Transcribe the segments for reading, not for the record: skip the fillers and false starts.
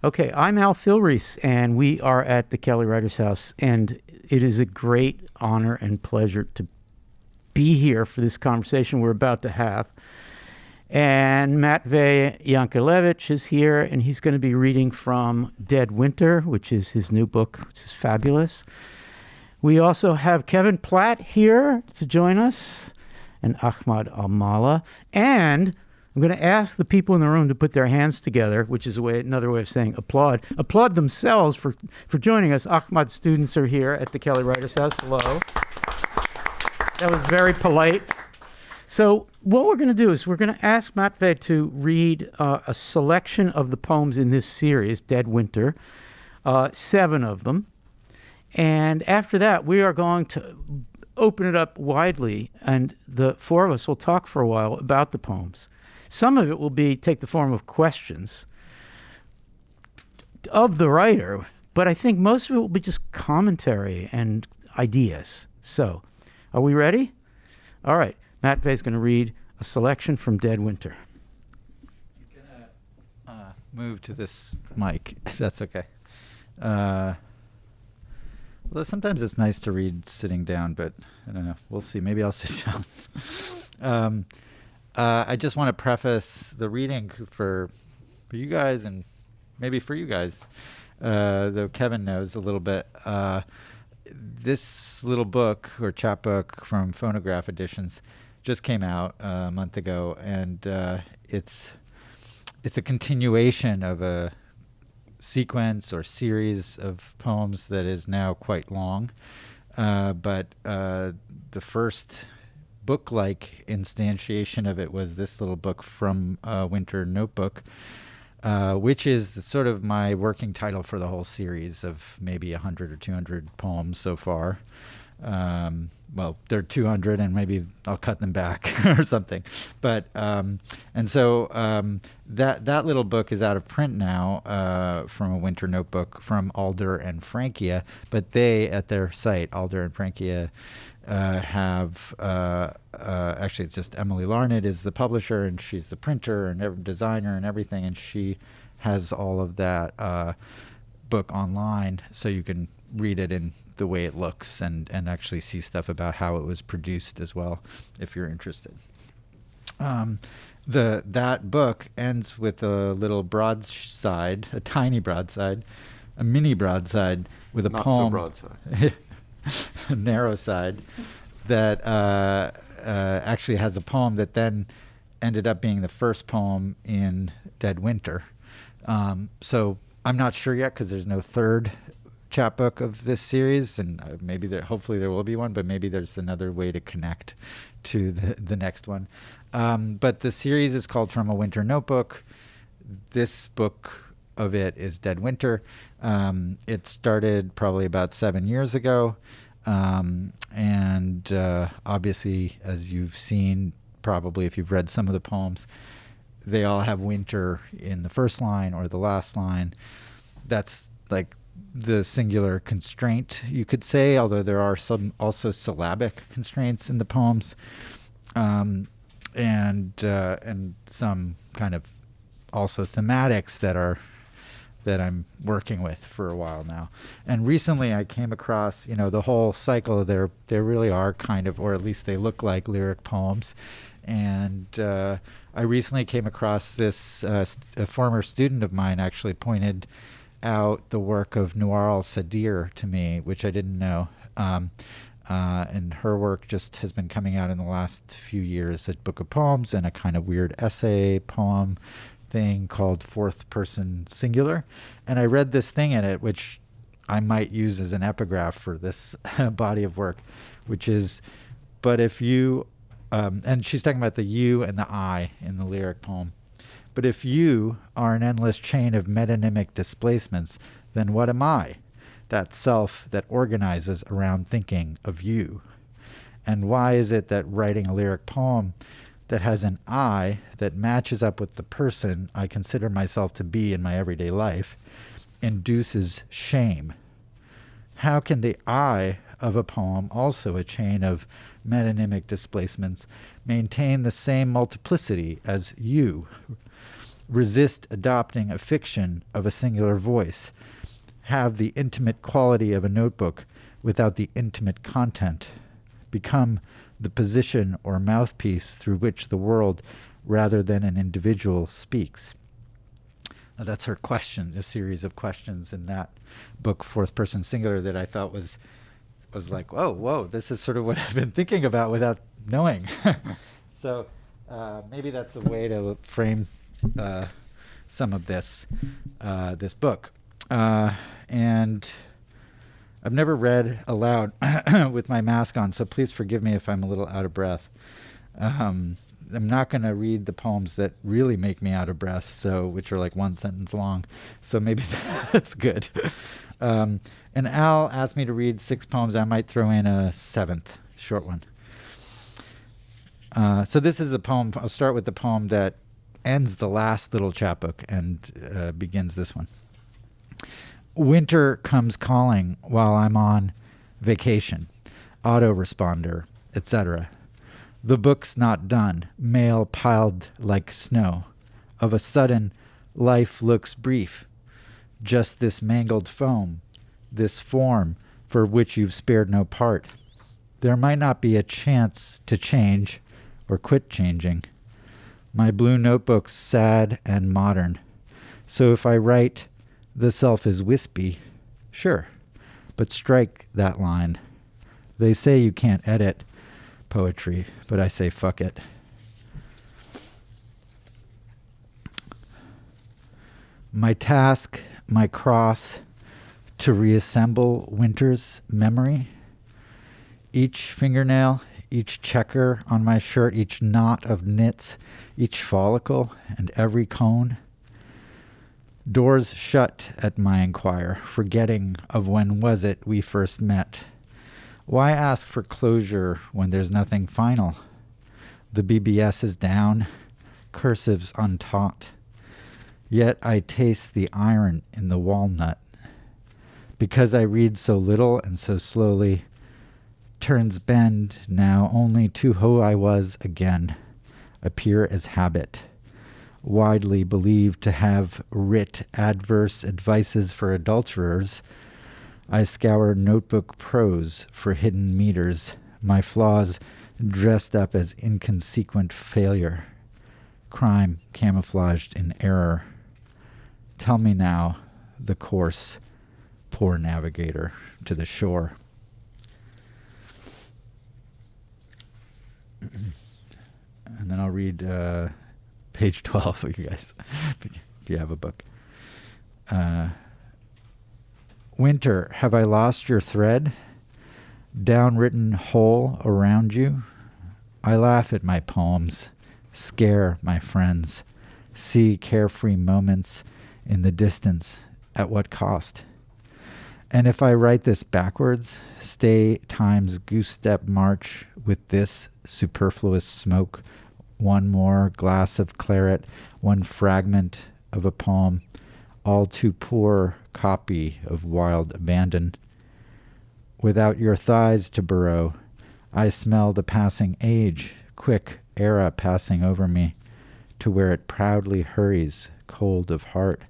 Okay, I'm Al Filreis, and we are at the Kelly Writers House, and it is a great honor and pleasure to be here for this conversation we're about to have. And Matvey Yankelevich is here, and he's going to be reading from Dead Winter, which is his new book, which is fabulous. We also have Kevin Platt here to join us, and Ahmad Almala, and I'm going to ask the people in the room to put their hands together, which is another way of saying applaud. Applaud themselves for joining us. Ahmad's students are here at the Kelly Writers House. Hello. That was very polite. So what we're going to do is we're going to ask Matvey to read a selection of the poems in this series, Dead Winter, 7 of them. And after that, we are going to open it up widely, and the 4 of us will talk for a while about the poems. Some of it will take the form of questions of the writer, but I think most of it will be just commentary and ideas. So, are we ready? All right. Matvey's going to read a selection from Dead Winter. You're going to move to this mic, if that's okay. Although sometimes it's nice to read sitting down, but I don't know. We'll see. Maybe I'll sit down. I just want to preface the reading for you guys and maybe for you guys, though Kevin knows a little bit. This little book or chapbook from Phonograph Editions just came out a month ago, and it's a continuation of a sequence or series of poems that is now quite long. But the first book-like instantiation of it was this little book from Winter Notebook, which is sort of my working title for the whole series of maybe 100 or 200 poems so far. Well, they're 200, and maybe I'll cut them back or something. But and so that little book is out of print now from a Winter Notebook from Alder and Frankia. But they, at their site, Alder and Frankia, have actually it's just Emily Larned is the publisher, and she's the printer and designer and everything, and she has all of that book online, so you can read it in the way it looks and actually see stuff about how it was produced as well, if you're interested. That book ends with a little broadside, a tiny broadside, a mini broadside with a Not poem. so broadside. A narrow side that actually has a poem that then ended up being the first poem in Dead Winter. So I'm not sure yet because there's no third chapbook of this series, and hopefully there will be one, but maybe there's another way to connect to the next one. But the series is called From a Winter Notebook. This book of it is Dead Winter. It started probably about 7 years ago. And obviously, as you've seen, probably if you've read some of the poems, they all have winter in the first line or the last line. That's like the singular constraint, you could say, although there are some also syllabic constraints in the poems, and some kind of also thematics that I'm working with for a while now. And recently I came across, the whole cycle. There really are kind of, or at least they look like lyric poems. And I recently came across this, a former student of mine actually pointed out the work of Noir al-Sadir to me, which I didn't know. And her work just has been coming out in the last few years, a book of poems and a kind of weird essay poem thing called Fourth Person Singular. And I read this thing in it, which I might use as an epigraph for this body of work, which is, but if you, and she's talking about the you and the I in the lyric poem. But if you are an endless chain of metonymic displacements, then what am I? That self that organizes around thinking of you. And why is it that writing a lyric poem that has an I that matches up with the person I consider myself to be in my everyday life induces shame? How can the I of a poem, also a chain of metonymic displacements, maintain the same multiplicity as you? resist adopting a fiction of a singular voice, have the intimate quality of a notebook without the intimate content, become the position or mouthpiece through which the world rather than an individual speaks. Now that's her question, a series of questions in that book, Fourth Person Singular, that I thought was like, whoa, this is sort of what I've been thinking about without knowing. So maybe that's the way to frame some of this book. And I've never read aloud with my mask on, so please forgive me if I'm a little out of breath. I'm not going to read the poems that really make me out of breath, which are like one sentence long. So maybe that's good. And Al asked me to read 6 poems. I might throw in a 7th short one. So this is the poem. I'll start with the poem that ends the last little chapbook and begins this one. Winter comes calling while I'm on vacation, autoresponder, etc. The book's not done, mail piled like snow. Of a sudden, life looks brief. Just this mangled foam, this form for which you've spared no part. There might not be a chance to change or quit changing. My blue notebook's sad and modern. So if I write, the self is wispy, sure, but strike that line. They say you can't edit poetry, but I say fuck it. My task, my cross, to reassemble winter's memory. Each fingernail, each checker on my shirt, each knot of knits, each follicle and every cone. Doors shut at my inquire, forgetting of when was it we first met. Why ask for closure when there's nothing final? The BBS is down, cursives untaught. Yet I taste the iron in the walnut. Because I read so little and so slowly, turns bend now only to who I was again, appear as habit. Widely believed to have writ adverse advices for adulterers, I scour notebook prose for hidden meters, my flaws dressed up as inconsequent failure, crime camouflaged in error. Tell me now the course, poor navigator, to the shore. And then I'll read page 12 for you guys, if you have a book. Winter, have I lost your thread? Downwritten hole around you? I laugh at my poems, scare my friends, see carefree moments in the distance, at what cost? And if I write this backwards, stay time's goose-step march with this superfluous smoke, one more glass of claret, one fragment of a poem, all too poor copy of wild abandon. Without your thighs to burrow, I smell the passing age, quick era passing over me, to where it proudly hurries, cold of heart.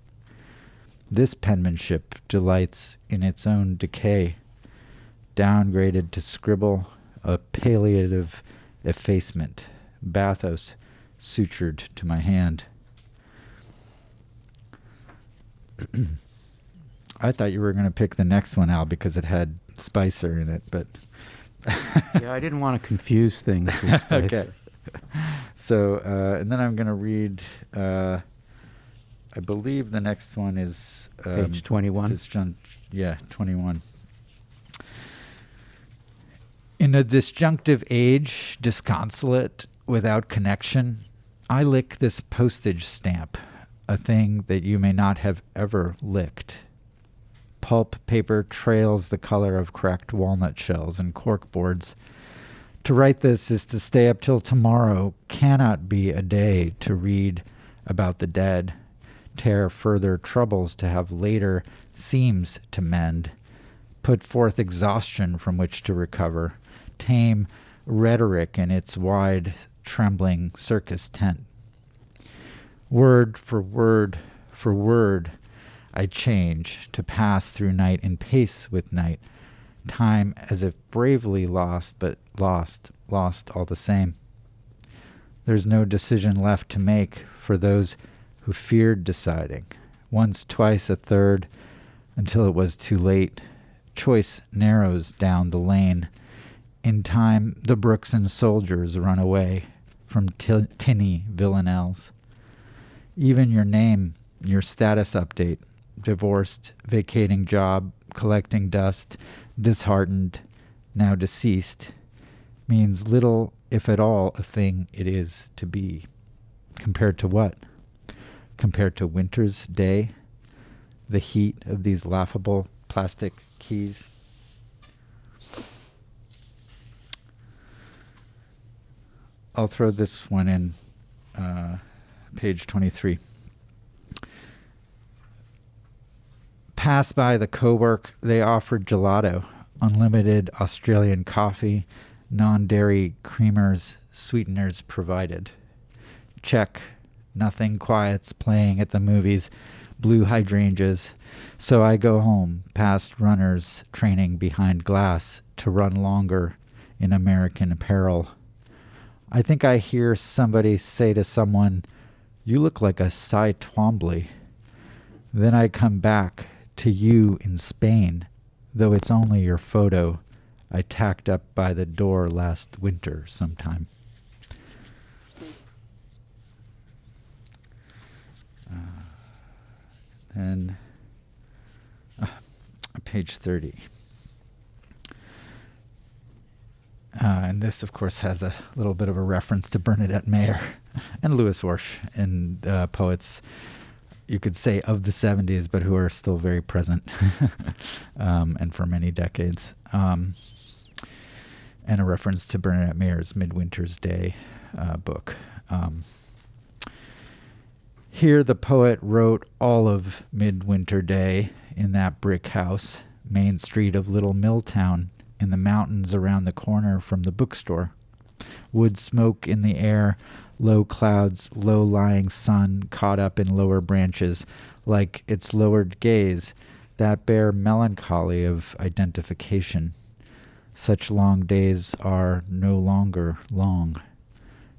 This penmanship delights in its own decay, downgraded to scribble, a palliative effacement, bathos sutured to my hand. I thought you were going to pick the next one, Al, because it had Spicer in it, but... Yeah, I didn't want to confuse things with Spicer. Okay. So, and then I'm going to read... I believe the next one is... Page 21. 21. In a disjunctive age, disconsolate, without connection, I lick this postage stamp, a thing that you may not have ever licked. Pulp paper trails the color of cracked walnut shells and cork boards. To write this is to stay up till tomorrow, cannot be a day to read about the dead, tear further troubles to have later seams to mend, put forth exhaustion from which to recover, tame rhetoric in its wide, trembling circus tent. Word for word for word, I change to pass through night in pace with night. Time as if bravely lost, but lost all the same. There's no decision left to make for those who feared deciding. Once, twice, a third, until it was too late. Choice narrows down the lane. In time, the Brooks and soldiers run away from tinny villanelles. Even your name, your status update, divorced, vacating job, collecting dust, disheartened, now deceased, means little, if at all, a thing it is to be. Compared to what? Compared to winter's day? The heat of these laughable plastic keys? I'll throw this one in, page 23. Pass by the co-work, they offered gelato, unlimited Australian coffee, non-dairy creamers, sweeteners provided. Check, nothing quiet's playing at the movies, blue hydrangeas. So I go home, past runners training behind glass to run longer in American apparel. I think I hear somebody say to someone, "You look like a Cy Twombly." Then I come back to you in Spain, though it's only your photo I tacked up by the door last winter sometime. Then page 30. And this, of course, has a little bit of a reference to Bernadette Mayer and Louis Warsh, and poets, you could say, of the 70s, but who are still very present and for many decades. And a reference to Bernadette Mayer's Midwinter's Day book. Here the poet wrote all of Midwinter Day in that brick house, main street of Little Milltown, in the mountains around the corner from the bookstore. Wood smoke in the air, low clouds, low-lying sun caught up in lower branches, like its lowered gaze, that bare melancholy of identification. Such long days are no longer long.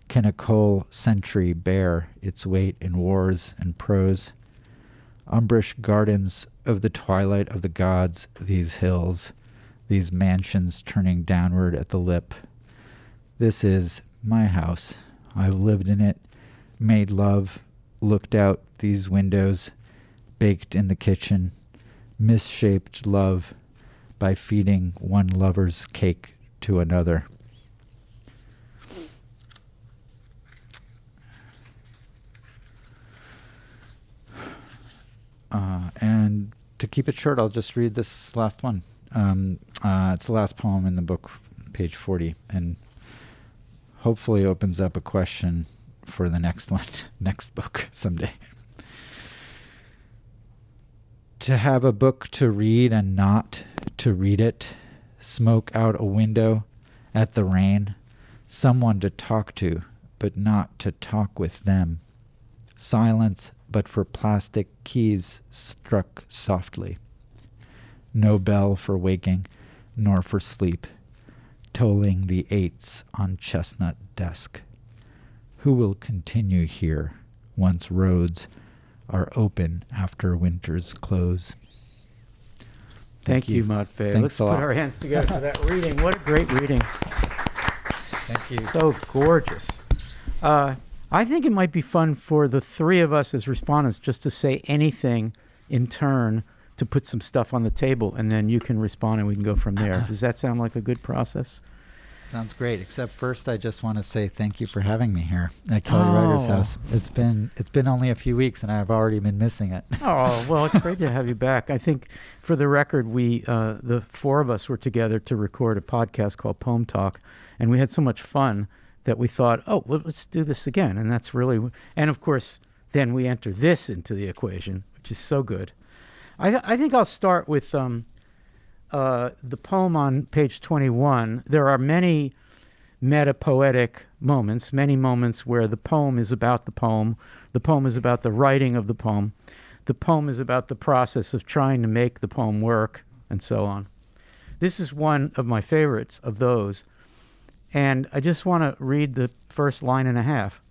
Can a coal century bear its weight in wars and prose? Umbrish gardens of the twilight of the gods, these hills, these mansions turning downward at the lip. This is my house. I've lived in it, made love, looked out these windows, baked in the kitchen, misshaped love by feeding one lover's cake to another. And to keep it short, I'll just read this last one. It's the last poem in the book, page 40, and hopefully opens up a question for the next one, next book someday. To have a book to read and not to read it, smoke out a window at the rain, someone to talk to, but not to talk with them. Silence, but for plastic keys struck softly. No bell for waking, nor for sleep, tolling the eights on chestnut desk. Who will continue here once roads are open after winter's close? Thank you, Matvey. Let's put our hands together for that reading. What a great reading. Thank you. So gorgeous. I think it might be fun for the three of us as respondents just to say anything in turn to put some stuff on the table, and then you can respond and we can go from there. Does that sound like a good process? Sounds great. Except first, I just want to say thank you for having me here at Kelly Writers House. It's been only a few weeks, and I've already been missing it. Oh, well, it's great to have you back. I think, for the record, we the four of us were together to record a podcast called Poem Talk, and we had so much fun that we thought, oh, well, let's do this again. And that's really, and of course, then we enter this into the equation, which is so good. I think I'll start with the poem on page 21. There are many meta-poetic moments, many moments where the poem is about the poem is about the writing of the poem is about the process of trying to make the poem work, and so on. This is one of my favorites of those, and I just want to read the first line and a half.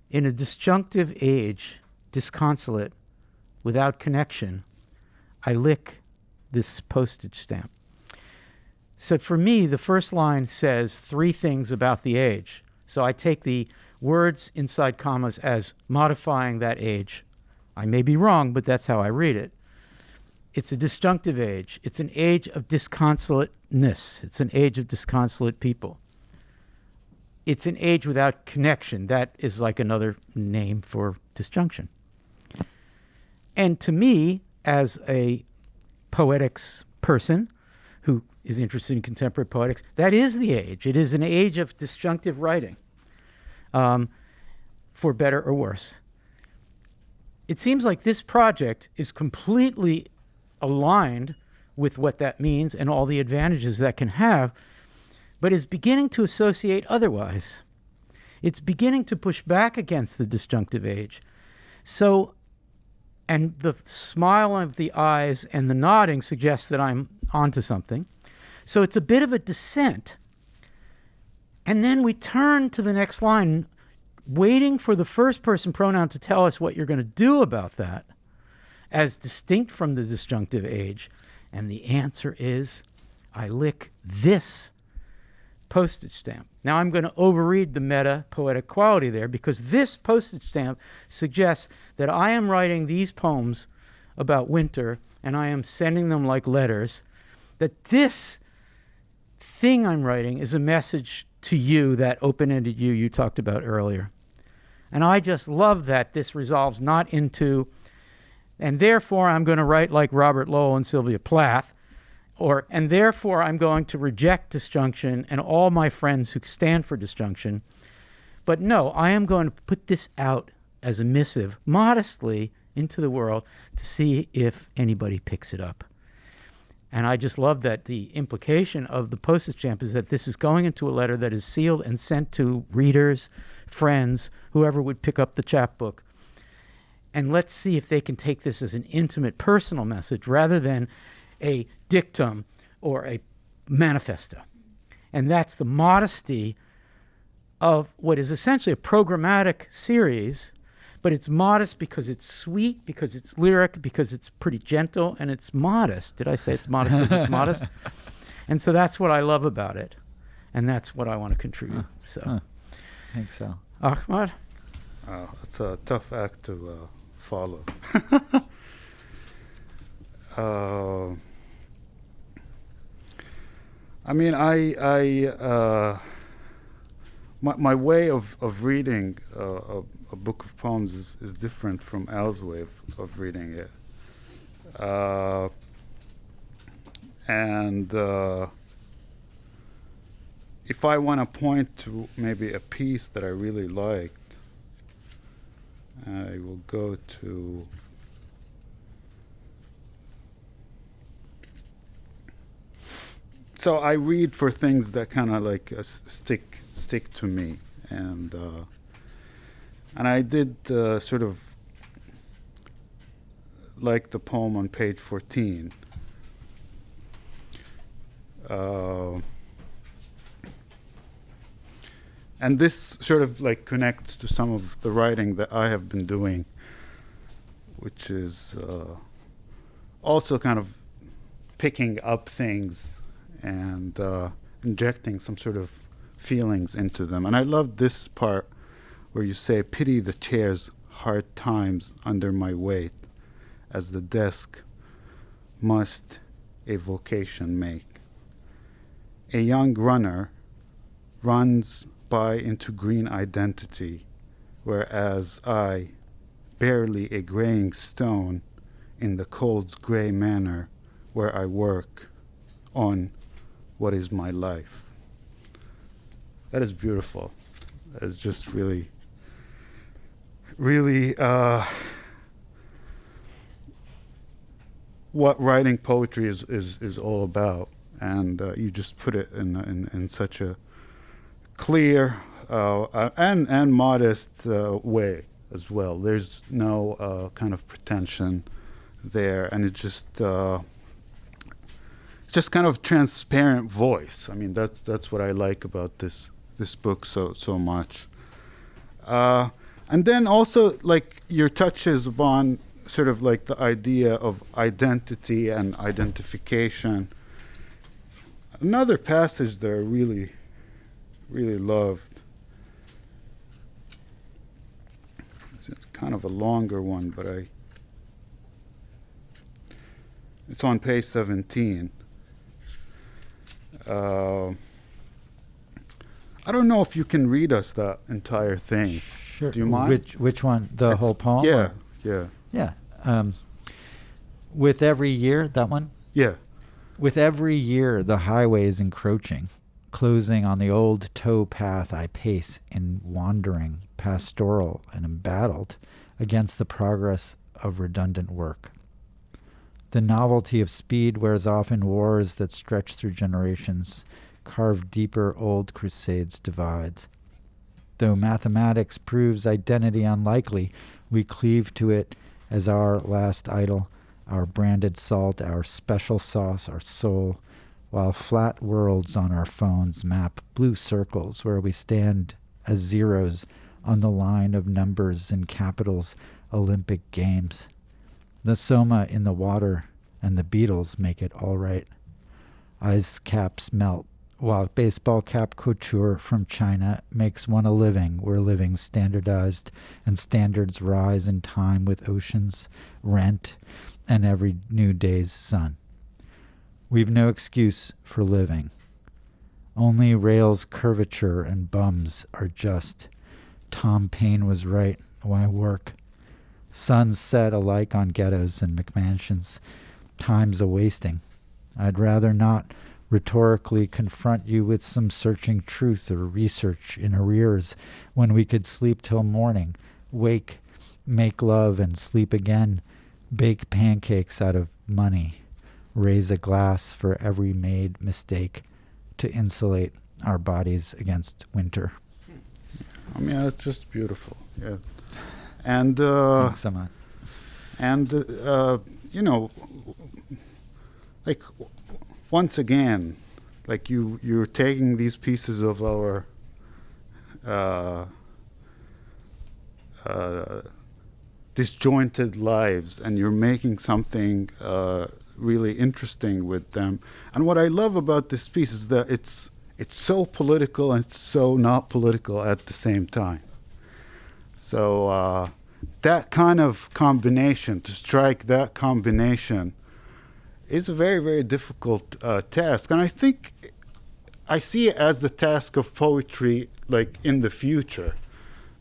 In a disjunctive age, disconsolate, without connection, I lick this postage stamp. So for me, the first line says three things about the age. So I take the words inside commas as modifying that age. I may be wrong, but that's how I read it. It's a disjunctive age. It's an age of disconsolateness. It's an age of disconsolate people. It's an age without connection. That is like another name for disjunction. And to me, as a poetics person who is interested in contemporary poetics, that is the age. It is an age of disjunctive writing, for better or worse. It seems like this project is completely aligned with what that means and all the advantages that can have, but is beginning to associate otherwise. It's beginning to push back against the disjunctive age. So, and the smile of the eyes and the nodding suggests that I'm onto something. So it's a bit of a dissent. And then we turn to the next line, waiting for the first person pronoun to tell us what you're going to do about that, as distinct from the disjunctive age. And the answer is, I lick this postage stamp. Now I'm going to overread the meta-poetic quality there, because this postage stamp suggests that I am writing these poems about winter and I am sending them like letters, that this thing I'm writing is a message to you, that open-ended you talked about earlier. And I just love that this resolves not into, and therefore I'm going to write like Robert Lowell and Sylvia Plath, and therefore I'm going to reject disjunction and all my friends who stand for disjunction. But no, I am going to put this out as a missive, modestly, into the world to see if anybody picks it up. And I just love that the implication of the postage stamp is that this is going into a letter that is sealed and sent to readers, friends, whoever would pick up the chapbook. And let's see if they can take this as an intimate, personal message rather than a dictum or a manifesto. And that's the modesty of what is essentially a programmatic series, but it's modest because it's sweet, because it's lyric, because it's pretty gentle, and it's modest. Did I say it's modest because it's modest? And so that's what I love about it, and that's what I want to contribute. I think so. Ahmad? It's a tough act to follow. I mean, my way of reading a book of poems is different from Al's way of reading it. And if I want to point to maybe a piece that I really liked, I will go to so I read for things that kind of like stick to me, and I did sort of like the poem on page 14. And this sort of like connects to some of the writing that I have been doing, which is also kind of picking up things and injecting some sort of feelings into them. And I love this part where you say, pity the chair's hard times under my weight, as the desk must a vocation make. A young runner runs by into green identity, whereas I, barely a graying stone in the cold's gray manor where I work on what is my life. That is beautiful. It's just really what writing poetry is all about. And you just put it in such a clear and modest way as well. There's no kind of pretension there, and it's just kind of transparent voice. I mean, that's what I like about this book so much. And then also, like, your touches upon sort of like the idea of identity and identification. Another passage that I really, really loved. It's kind of a longer one, but it's on page 17. I don't know if you can read us that entire thing. Sure. Do you mind? Which one? The whole poem? Yeah, or- yeah, Yeah. With every year, that one? yeah. With every year, the highway is encroaching, closing on the old tow path I pace in wandering, pastoral and embattled against the progress of redundant work. The novelty of speed wears off in wars that stretch through generations, carve deeper old crusades divides. Though mathematics proves identity unlikely, we cleave to it as our last idol, our branded salt, our special sauce, our soul, while flat worlds on our phones map blue circles where we stand as zeros on the line of numbers in capitals' Olympic Games. The soma in the water and the Beatles make it all right. Ice caps melt, while baseball cap couture from China makes one a living where living's standardized and standards rise in time with oceans, rent, and every new day's sun. We've no excuse for living. Only rails' curvature and bums are just. Tom Paine was right. Why work? Suns set alike on ghettos and McMansions. Time's a wasting. I'd rather not rhetorically confront you with some searching truth or research in arrears when we could sleep till morning, wake, make love and sleep again, bake pancakes out of money, raise a glass for every made mistake to insulate our bodies against winter. I mean, it's just beautiful. Yeah, and Thanks, Aman. and you know, like once again, like you're taking these pieces of our disjointed lives and you're making something really interesting with them. And what I love about this piece is that it's so political and it's so not political at the same time. So that kind of combination, to strike that combination, is a very, very difficult task. And I think I see it as the task of poetry, like in the future,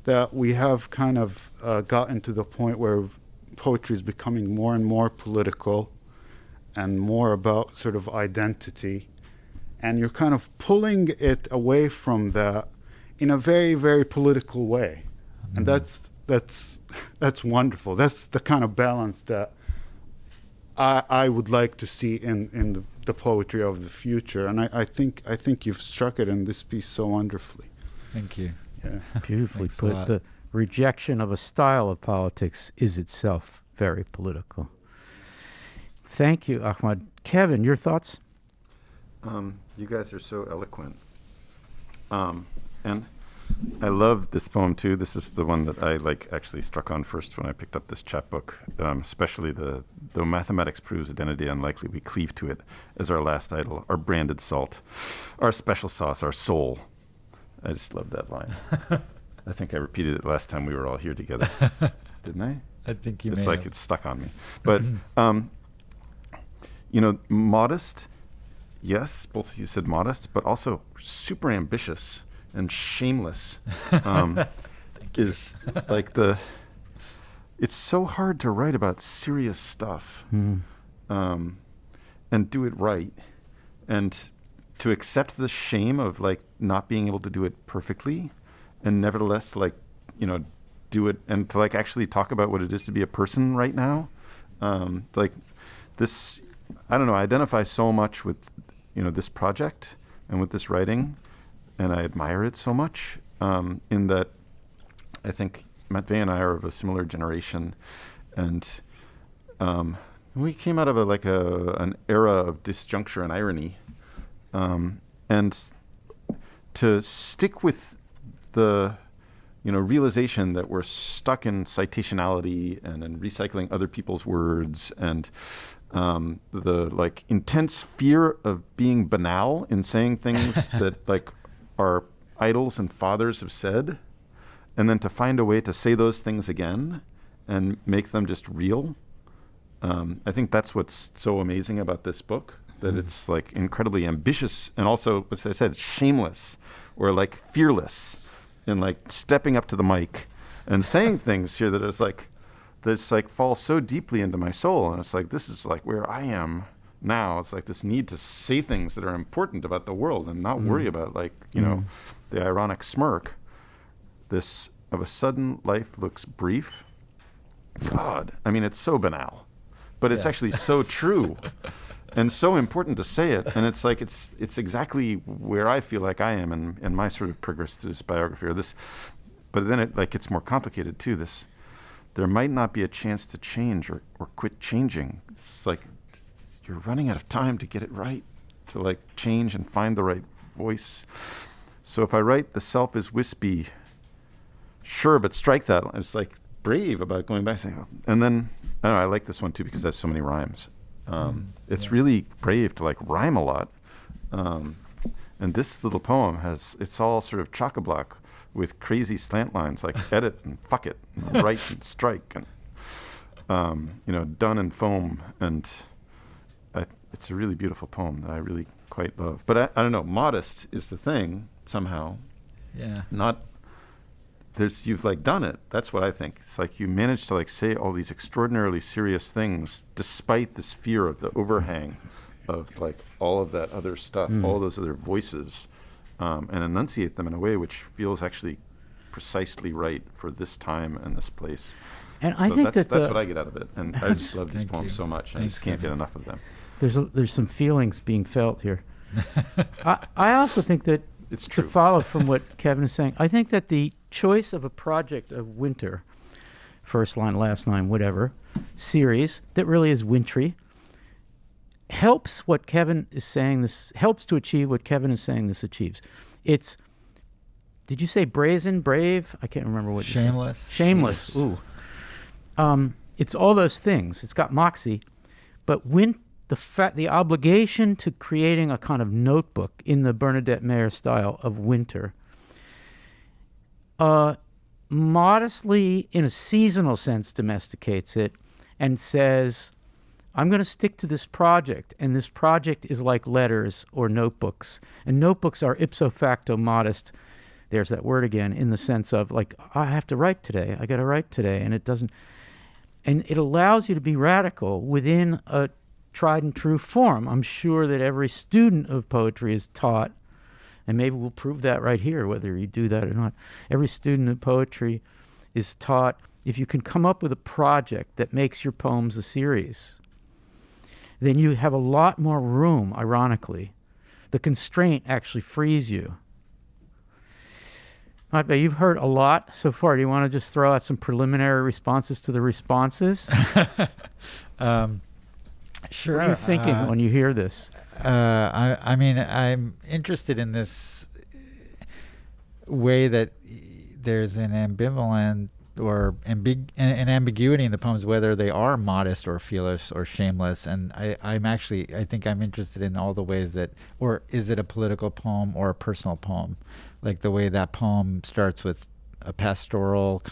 that we have kind of gotten to the point where poetry is becoming more and more political and more about sort of identity. And you're kind of pulling it away from that in a very, very political way. Mm-hmm. And that's wonderful. That's the kind of balance that I would like to see in the poetry of the future. And I think you've struck it in this piece so wonderfully. Thank you. Yeah. Beautifully Thanks a put. lot. The rejection of a style of politics is itself very political. Thank you, Ahmad. Kevin, your thoughts? You guys are so eloquent. And I love this poem too. This is the one that I actually struck on first when I picked up this chapbook, especially though mathematics proves identity unlikely, we cleave to it as our last idol, our branded salt, our special sauce, our soul. I just love that line. I think I repeated it last time we were all here together. Didn't I? I think you It's may like have. it's stuck on me. But, modest, yes, both of you said modest, but also super ambitious and shameless is like it's so hard to write about serious stuff and do it right, and to accept the shame of not being able to do it perfectly, and nevertheless do it, and to actually talk about what it is to be a person right now. This, I don't know, I identify so much with this project and with this writing, and I admire it so much. In that, I think Matvey and I are of a similar generation, and we came out of an era of disjuncture and irony, and to stick with the realization that we're stuck in citationality and in recycling other people's words, and the intense fear of being banal in saying things that our idols and fathers have said, and then to find a way to say those things again and make them just real. I think that's what's so amazing about this book, that it's incredibly ambitious and also, as I said, shameless or fearless in stepping up to the mic and saying things here that is that fall so deeply into my soul. And it's this is where I am now. It's this need to say things that are important about the world and not worry about the ironic smirk. This of a sudden life looks brief. God, I mean, it's so banal, but it's actually so true and so important to say it. And it's it's exactly where I feel like I am in my sort of progress through this biography or this, but then it gets more complicated too. There might not be a chance to change or quit changing. It's you're running out of time to get it right, to change and find the right voice. So if I write the self is wispy, sure, but strike that. It's brave about going back and saying, and then, I don't know, I like this one too because it has so many rhymes. It's really brave to rhyme a lot. And this little poem it's all sort of chock-a-block with crazy slant lines edit and fuck it, and write and strike, and done and foam. And it's a really beautiful poem that I really quite love. But I don't know, modest is the thing somehow. Yeah. Not, you've done it. That's what I think. It's you managed to say all these extraordinarily serious things despite this fear of the overhang of all of that other stuff, all those other voices, and enunciate them in a way which feels actually precisely right for this time and this place. And so I think that's what I get out of it. And I just love these Thank poems you. so much. I Thanks, just can't get Kevin. enough of them. There's some feelings being felt here. I also think that, It's to true. follow from what Kevin is saying, I think that the choice of a project of winter, first line, last line, whatever, series that really is wintry, helps what Kevin is saying. This helps to achieve what Kevin is saying this achieves. It's, did you say brazen, brave? I can't remember what you said. Shameless. Shameless. Ooh. It's all those things. It's got moxie, but the obligation to creating a kind of notebook in the Bernadette Mayer style of winter, modestly, in a seasonal sense, domesticates it and says, I'm going to stick to this project, and this project is like letters or notebooks, and notebooks are ipso facto modest. There's that word again, in the sense of I have to write today. I got to write today, and it allows you to be radical within a tried and true form. I'm sure that every student of poetry is taught, and maybe we'll prove that right here, whether you do that or not. Every student of poetry is taught, if you can come up with a project that makes your poems a series, then you have a lot more room, ironically. The constraint actually frees you. Matvey, you've heard a lot so far. Do you want to just throw out some preliminary responses to the responses? Sure. What are you thinking when you hear this? I mean, I'm interested in this way that there's an ambivalent or an ambiguity in the poems, whether they are modest or fearless or shameless. And I think I'm interested in all the ways that, or is it a political poem or a personal poem? Like the way that poem starts with a pastoral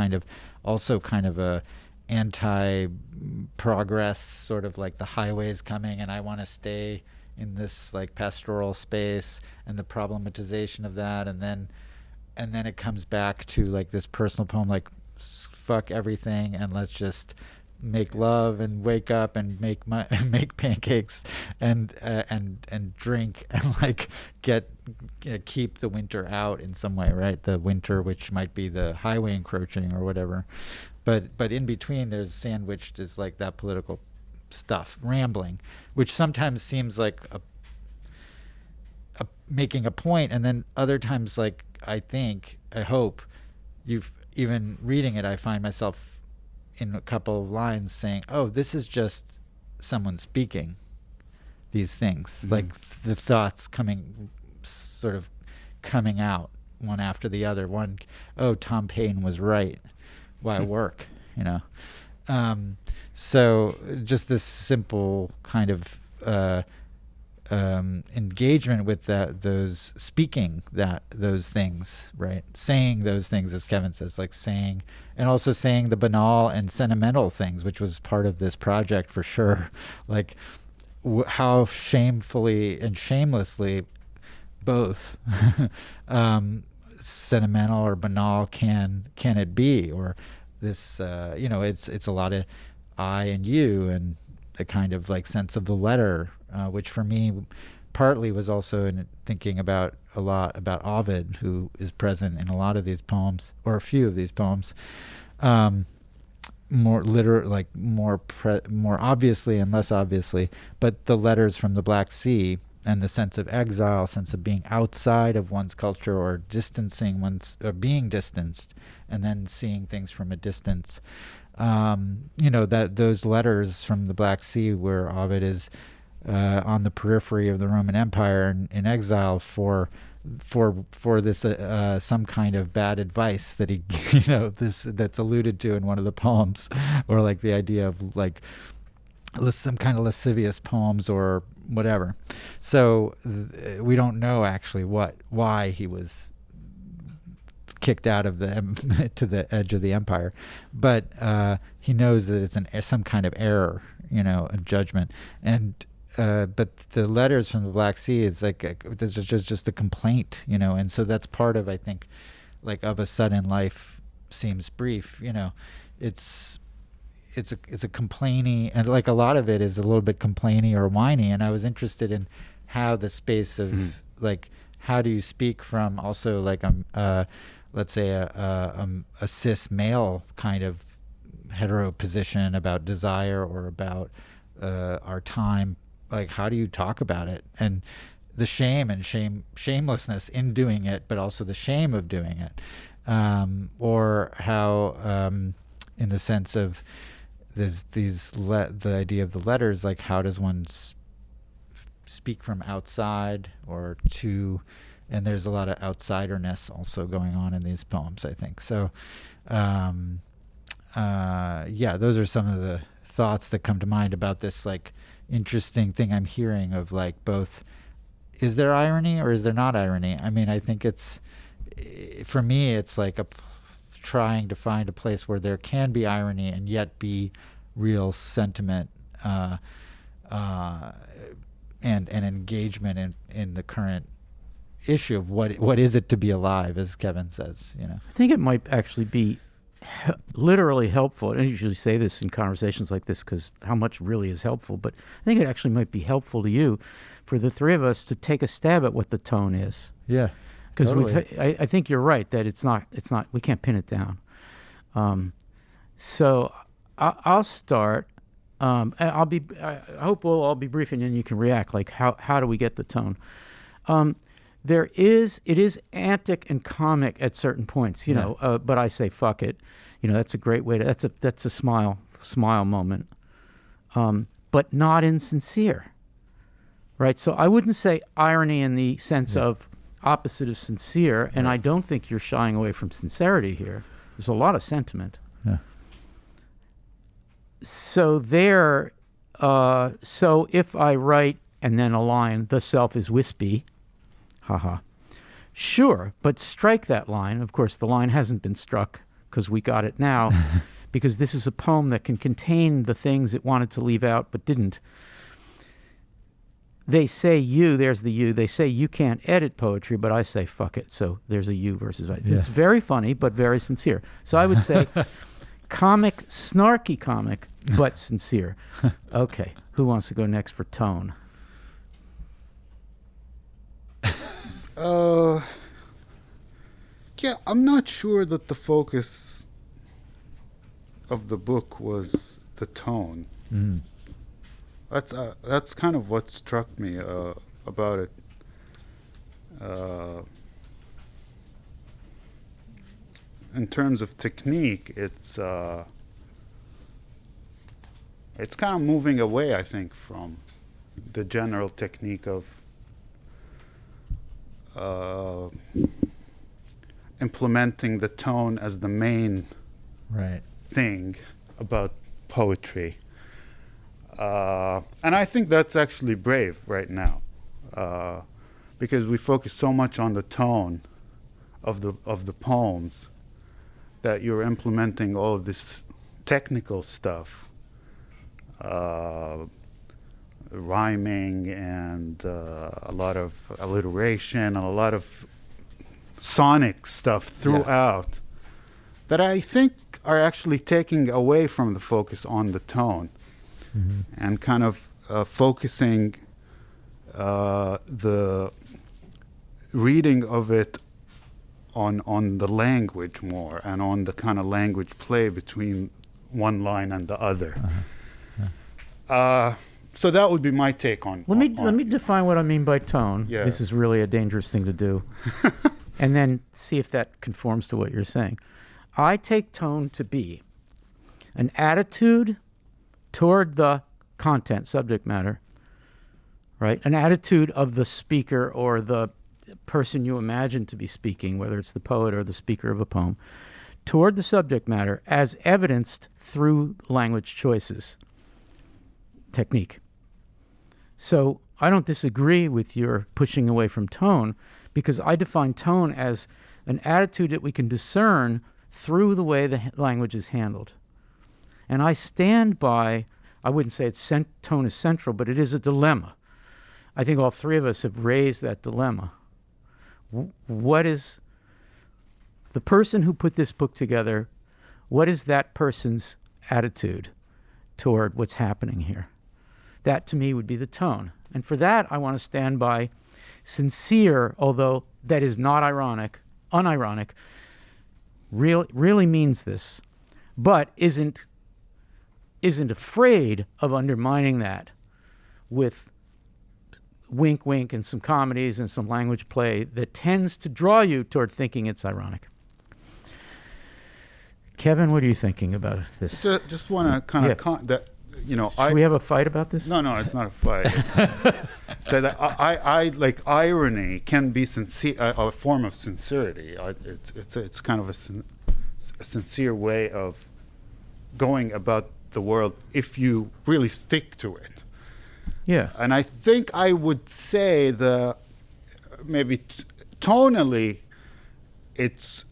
also kind of a anti-progress, sort of like the highway's coming and I want to stay in this pastoral space, and the problematization of that, and then it comes back to this personal poem, fuck everything and let's just make love and wake up and make pancakes and drink and keep the winter out in some way, right? The winter, which might be the highway encroaching or whatever, but in between there's sandwiched is that political stuff, rambling, which sometimes seems like a making a point, and then other times, like I hope, you've even reading it, I find myself in a couple of lines saying, "Oh, this is just someone speaking these things," Mhm. like the thoughts sort of coming out one after the other. One, oh, Tom Paine was right. Why work? You know. So just this simple kind of engagement with those speaking those things, right? Saying those things, as Kevin says, like saying, and also saying the banal and sentimental things, which was part of this project for sure. Like how shamefully and shamelessly both sentimental or banal can it be, or this it's a lot of I and you, and the kind of like sense of the letter, which for me partly was also in thinking about a lot about Ovid, who is present in a lot of these poems, or a few of these poems, more more obviously and less obviously, but the letters from the Black Sea and the sense of exile, sense of being outside of one's culture, or distancing or being distanced, and then seeing things from a distance. That those letters from the Black Sea, where Ovid is on the periphery of the Roman Empire and in exile for this some kind of bad advice that he that's alluded to in one of the poems, or like the idea of like some kind of lascivious poems or whatever. So we don't know actually why he was kicked out of to the edge of the empire, but he knows that it's some kind of error, a judgment. And but the letters from the Black Sea, it's like this is just a complaint, and so that's part of, I think, like, of a sudden life seems brief. It's a complainy, and like a lot of it is a little bit complainy or whiny. And I was interested in how the space of like, how do you speak from also like let's say a cis male kind of hetero position about desire or about our time. Like, how do you talk about it, and the shame and shamelessness in doing it, but also the shame of doing it, or how in the sense of the idea of the letters, like how does one speak from outside or to, and there's a lot of outsiderness also going on in these poems, I think. So those are some of the thoughts that come to mind about this like interesting thing I'm hearing of like both, is there irony or is there not irony? I mean, I think for me it's like trying to find a place where there can be irony and yet be real sentiment and engagement in the current issue of what is it to be alive, as Kevin says. I think it might actually be literally helpful. I usually say this in conversations like this because how much really is helpful, but I think it actually might be helpful to you, for the three of us, to take a stab at what the tone is. Yeah. Because totally. I think you're right that it's not, we can't pin it down. So I'll start. And I hope we'll all be brief, and then you can react. Like, how do we get the tone? It is antic and comic at certain points, but I say fuck it. That's a great way to, that's a smile moment. But not insincere, right? So I wouldn't say irony in the sense of opposite of sincere, and I don't think you're shying away from sincerity here. There's a lot of sentiment. Yeah. So so if I write and then a line, the self is wispy, haha. Sure, but strike that line. Of course, the line hasn't been struck because we got it now, because this is a poem that can contain the things it wanted to leave out but didn't. They say there's the you, they say you can't edit poetry, but I say fuck it. So there's a you versus I. It's very funny, but very sincere. So I would say comic, snarky comic, but sincere. Okay, who wants to go next for tone? I'm not sure that the focus of the book was the tone. Mm. That's kind of what struck me about it. in terms of technique, it's kind of moving away, I think, from the general technique of implementing the tone as the main Right. thing about poetry. And I think that's actually brave right now, because we focus so much on the tone of the poems that you're implementing all of this technical stuff, rhyming and a lot of alliteration and a lot of sonic stuff throughout that I think are actually taking away from the focus on the tone and kind of focusing the reading of it on the language more and on the kind of language play between one line and the other. So that would be my take on. Let me define what I mean by tone. Yeah. This is really a dangerous thing to do. And then see if that conforms to what you're saying. I take tone to be an attitude toward the content, subject matter, right? An attitude of the speaker or the person you imagine to be speaking, whether it's the poet or the speaker of a poem, toward the subject matter as evidenced through language choices, technique. So I don't disagree with your pushing away from tone, because I define tone as an attitude that we can discern through the way the language is handled. And I stand by, I wouldn't say tone is central, but it is a dilemma. I think all three of us have raised that dilemma. What is the person who put this book together, what is that person's attitude toward what's happening here? That to me would be the tone. And for that, I want to stand by sincere, although that is not unironic, really means this, but isn't afraid of undermining that with wink wink and some comedies and some language play that tends to draw you toward thinking it's ironic. Kevin, what are you thinking about this? Just want to kind of that, you know, Should we have a fight about this? No, it's not a fight. That I like irony can be sincere, a form of sincerity. It's kind of a sincere way of going about the world if you really stick to it. Yeah. And I think I would say maybe tonally, it's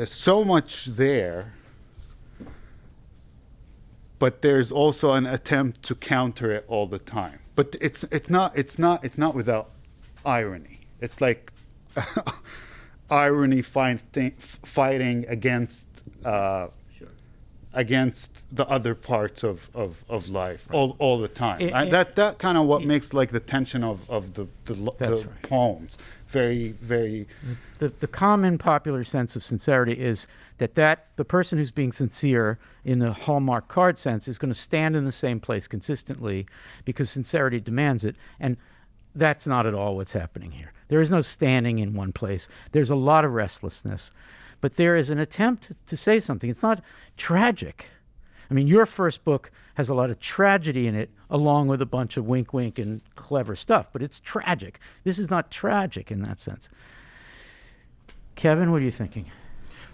so much there, but there's also an attempt to counter it all the time. But it's not without irony. It's like irony fighting against against the other parts of life all the time. And that kind of what makes like the tension of the right. poems very, very. The common popular sense of sincerity is that the person who's being sincere in the Hallmark card sense is going to stand in the same place consistently because sincerity demands it. And that's not at all what's happening here. There is no standing in one place. There's a lot of restlessness. But there is an attempt to say something. It's not tragic. I mean, your first book has a lot of tragedy in it, along with a bunch of wink wink and clever stuff, but it's tragic. This is not tragic in that sense. Kevin, what are you thinking?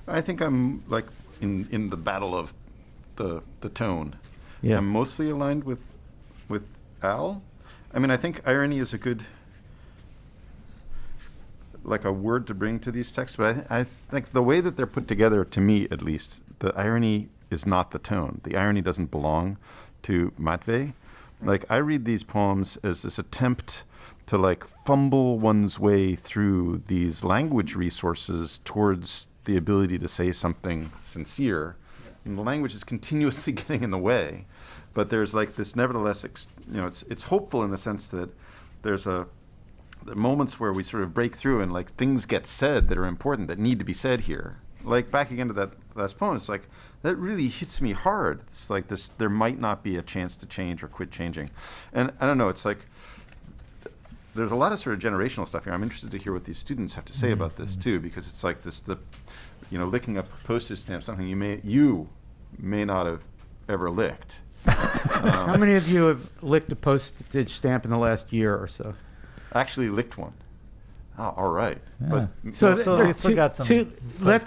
I think I'm like in the battle of the tone. Yeah. I'm mostly aligned with Al. I mean, I think irony is a good like a word to bring to these texts, but I think the way that they're put together, to me at least, the irony is not the tone. The irony doesn't belong to Matvei. Like, I read these poems as this attempt to like fumble one's way through these language resources towards the ability to say something sincere. And the language is continuously getting in the way, but there's like this nevertheless, it's hopeful in the sense that there's the moments where we sort of break through and like things get said that are important that need to be said here. Like back again to that last poem, it's like that really hits me hard. It's like this, there might not be a chance to change or quit changing. And I don't know, it's like there's a lot of sort of generational stuff here. I'm interested to hear what these students have to say about this too, because it's like this, licking up a postage stamp, something you may not have ever licked. How many of you have licked a postage stamp in the last year or so? Actually licked one. Oh, all right. Yeah. But So Still- there- still got some let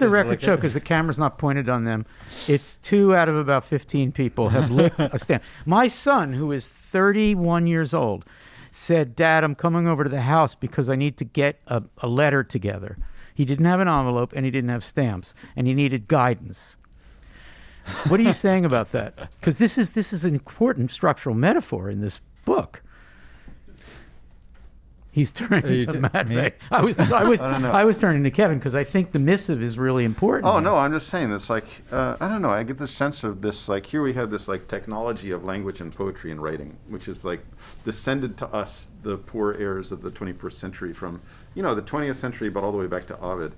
the postage record show, lickers. because the camera's not pointed on them. It's 2 out of about 15 people have licked a stamp. My son, who is 31 years old, said, "Dad, I'm coming over to the house because I need to get a letter together." He didn't have an envelope and he didn't have stamps and he needed guidance. What are you saying about that? Because this is an important structural metaphor in this book. He's turning you to t- Matt. me? I was don't know. I was turning to Kevin because I think the missive is really important. Oh no, I'm just saying this. Like, I don't know. I get the sense of this. Like, here we have this like technology of language and poetry and writing, which is like descended to us, the poor heirs of the 21st century, from the 20th century, but all the way back to Ovid,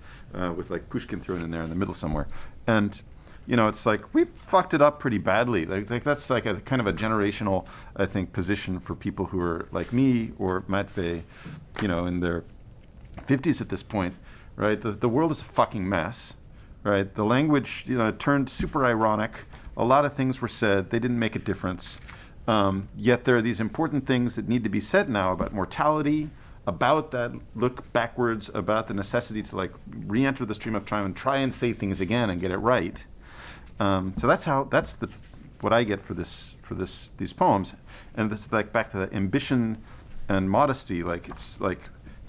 with like Pushkin thrown in there in the middle somewhere. And it's like we fucked it up pretty badly. Like that's like a kind of a generational, I think, position for people who are like me or Matvey, in their 50s at this point, right? The world is a fucking mess, right? The language, turned super ironic. A lot of things were said. They didn't make a difference. Yet there are these important things that need to be said now about mortality, about that look backwards, about the necessity to like re-enter the stream of time and try and say things again and get it right. So that's what I get for these poems, and this like back to the ambition and modesty. Like it's like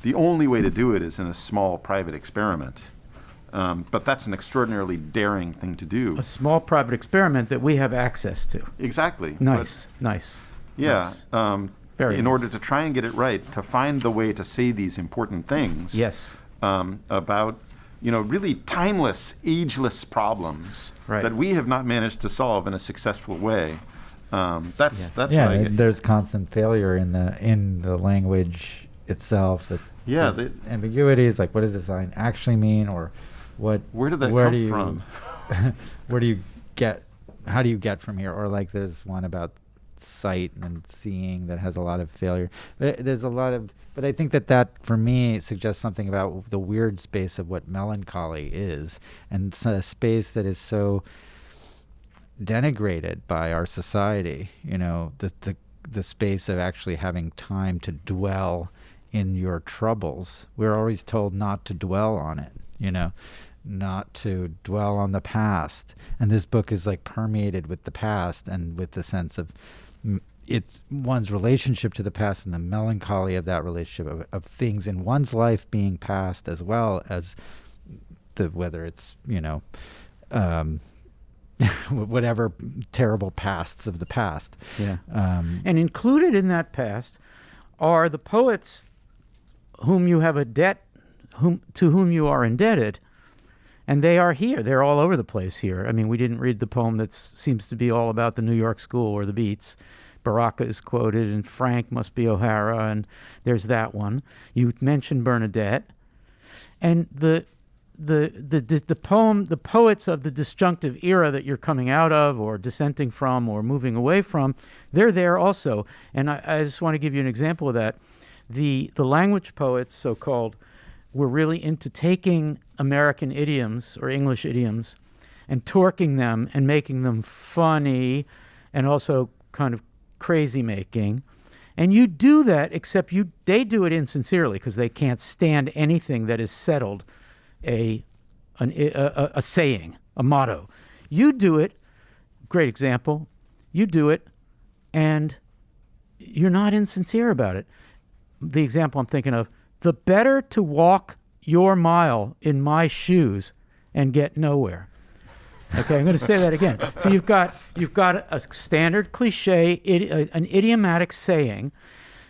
the only way to do it is in a small private experiment, but that's an extraordinarily daring thing to do. A small private experiment that we have access to. Exactly. Nice. Yeah. Nice. Very in nice. order to try and get it right, to find the way to say these important things. Yes. About really timeless, ageless problems Right. that we have not managed to solve in a successful way. That's what I Yeah, get. there's constant failure in the language itself. Yeah, there's ambiguities. Like, what does this line actually mean, or what? Where did that where come do you, from? Where do you get? How do you get from here? Or like, there's one about sight and seeing that has a lot of failure. There's a lot of, but I think that for me suggests something about the weird space of what melancholy is, and it's a space that is so denigrated by our society. The space of actually having time to dwell in your troubles. We're always told not to dwell on it, not to dwell on the past. And this book is like permeated with the past and with the sense of it's one's relationship to the past and the melancholy of that relationship of things in one's life being past, as well as whether it's whatever terrible pasts of the past. Yeah. And included in that past are the poets whom you have a debt, to whom you are indebted, and they are here. They're all over the place here. I mean, we didn't read the poem that seems to be all about the New York School or the Beats. Baraka is quoted, and Frank must be O'Hara, and there's that one. You mentioned Bernadette, and the poem, the poets of the disjunctive era that you're coming out of or dissenting from or moving away from, they're there also. And I just want to give you an example of that. The language poets, so-called, were really into taking American idioms or English idioms and torquing them and making them funny and also kind of crazy making. And you do that, except they do it insincerely because they can't stand anything that is settled, a saying, a motto. You do it, great example, you do it, and you're not insincere about it. The example I'm thinking of, the better to walk your mile in my shoes and get nowhere. Okay, I'm going to say that again. So you've got a standard cliche, an idiomatic saying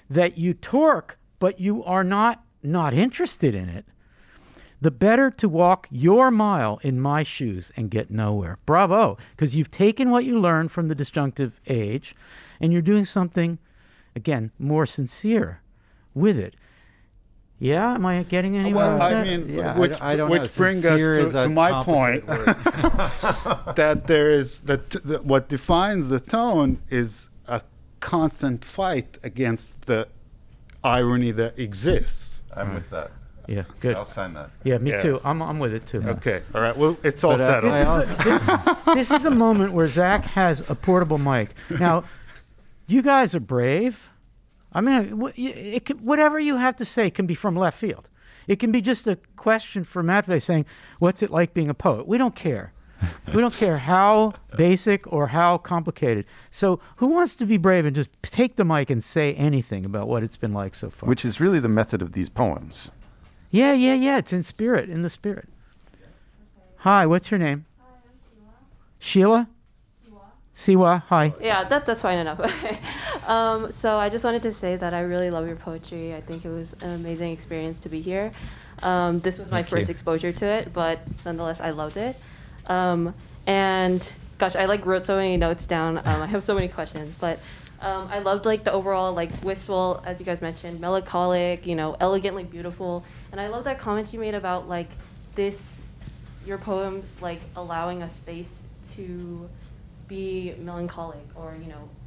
that you torque, but you are not interested in it. The better to walk your mile in my shoes and get nowhere. Bravo, because you've taken what you learned from the disjunctive age, and you're doing something, again, more sincere with it. Yeah, am I getting anywhere with Well, I that? mean, Yeah, which I don't know. brings us Sincere is to a my point complicated that there is what defines the tone is a constant fight against the irony that exists. I'm with that. Yeah, good. I'll sign that. Yeah, me Yeah. too. I'm with it too. Okay, all right. Well, it's all But, settled. I also- This is a moment where Zach has a portable mic. Now, you guys are brave. I mean, whatever you have to say can be from left field. It can be just a question for Matvey saying, "What's it like being a poet?" We don't care. We don't care how basic or how complicated. So, who wants to be brave and just take the mic and say anything about what it's been like so far? Which is really the method of these poems. Yeah. It's in spirit, in the spirit. Hi, what's your name? Hi, I'm Sheila? Siwa, hi. Yeah, that's fine enough. So I just wanted to say that I really love your poetry. I think it was an amazing experience to be here. This was my Thank first you. exposure to it, but nonetheless, I loved it. And gosh, I wrote so many notes down. I have so many questions, but I loved the overall wistful, as you guys mentioned, melancholic, elegantly beautiful. And I love that comment you made about your poems allowing a space to be melancholic, or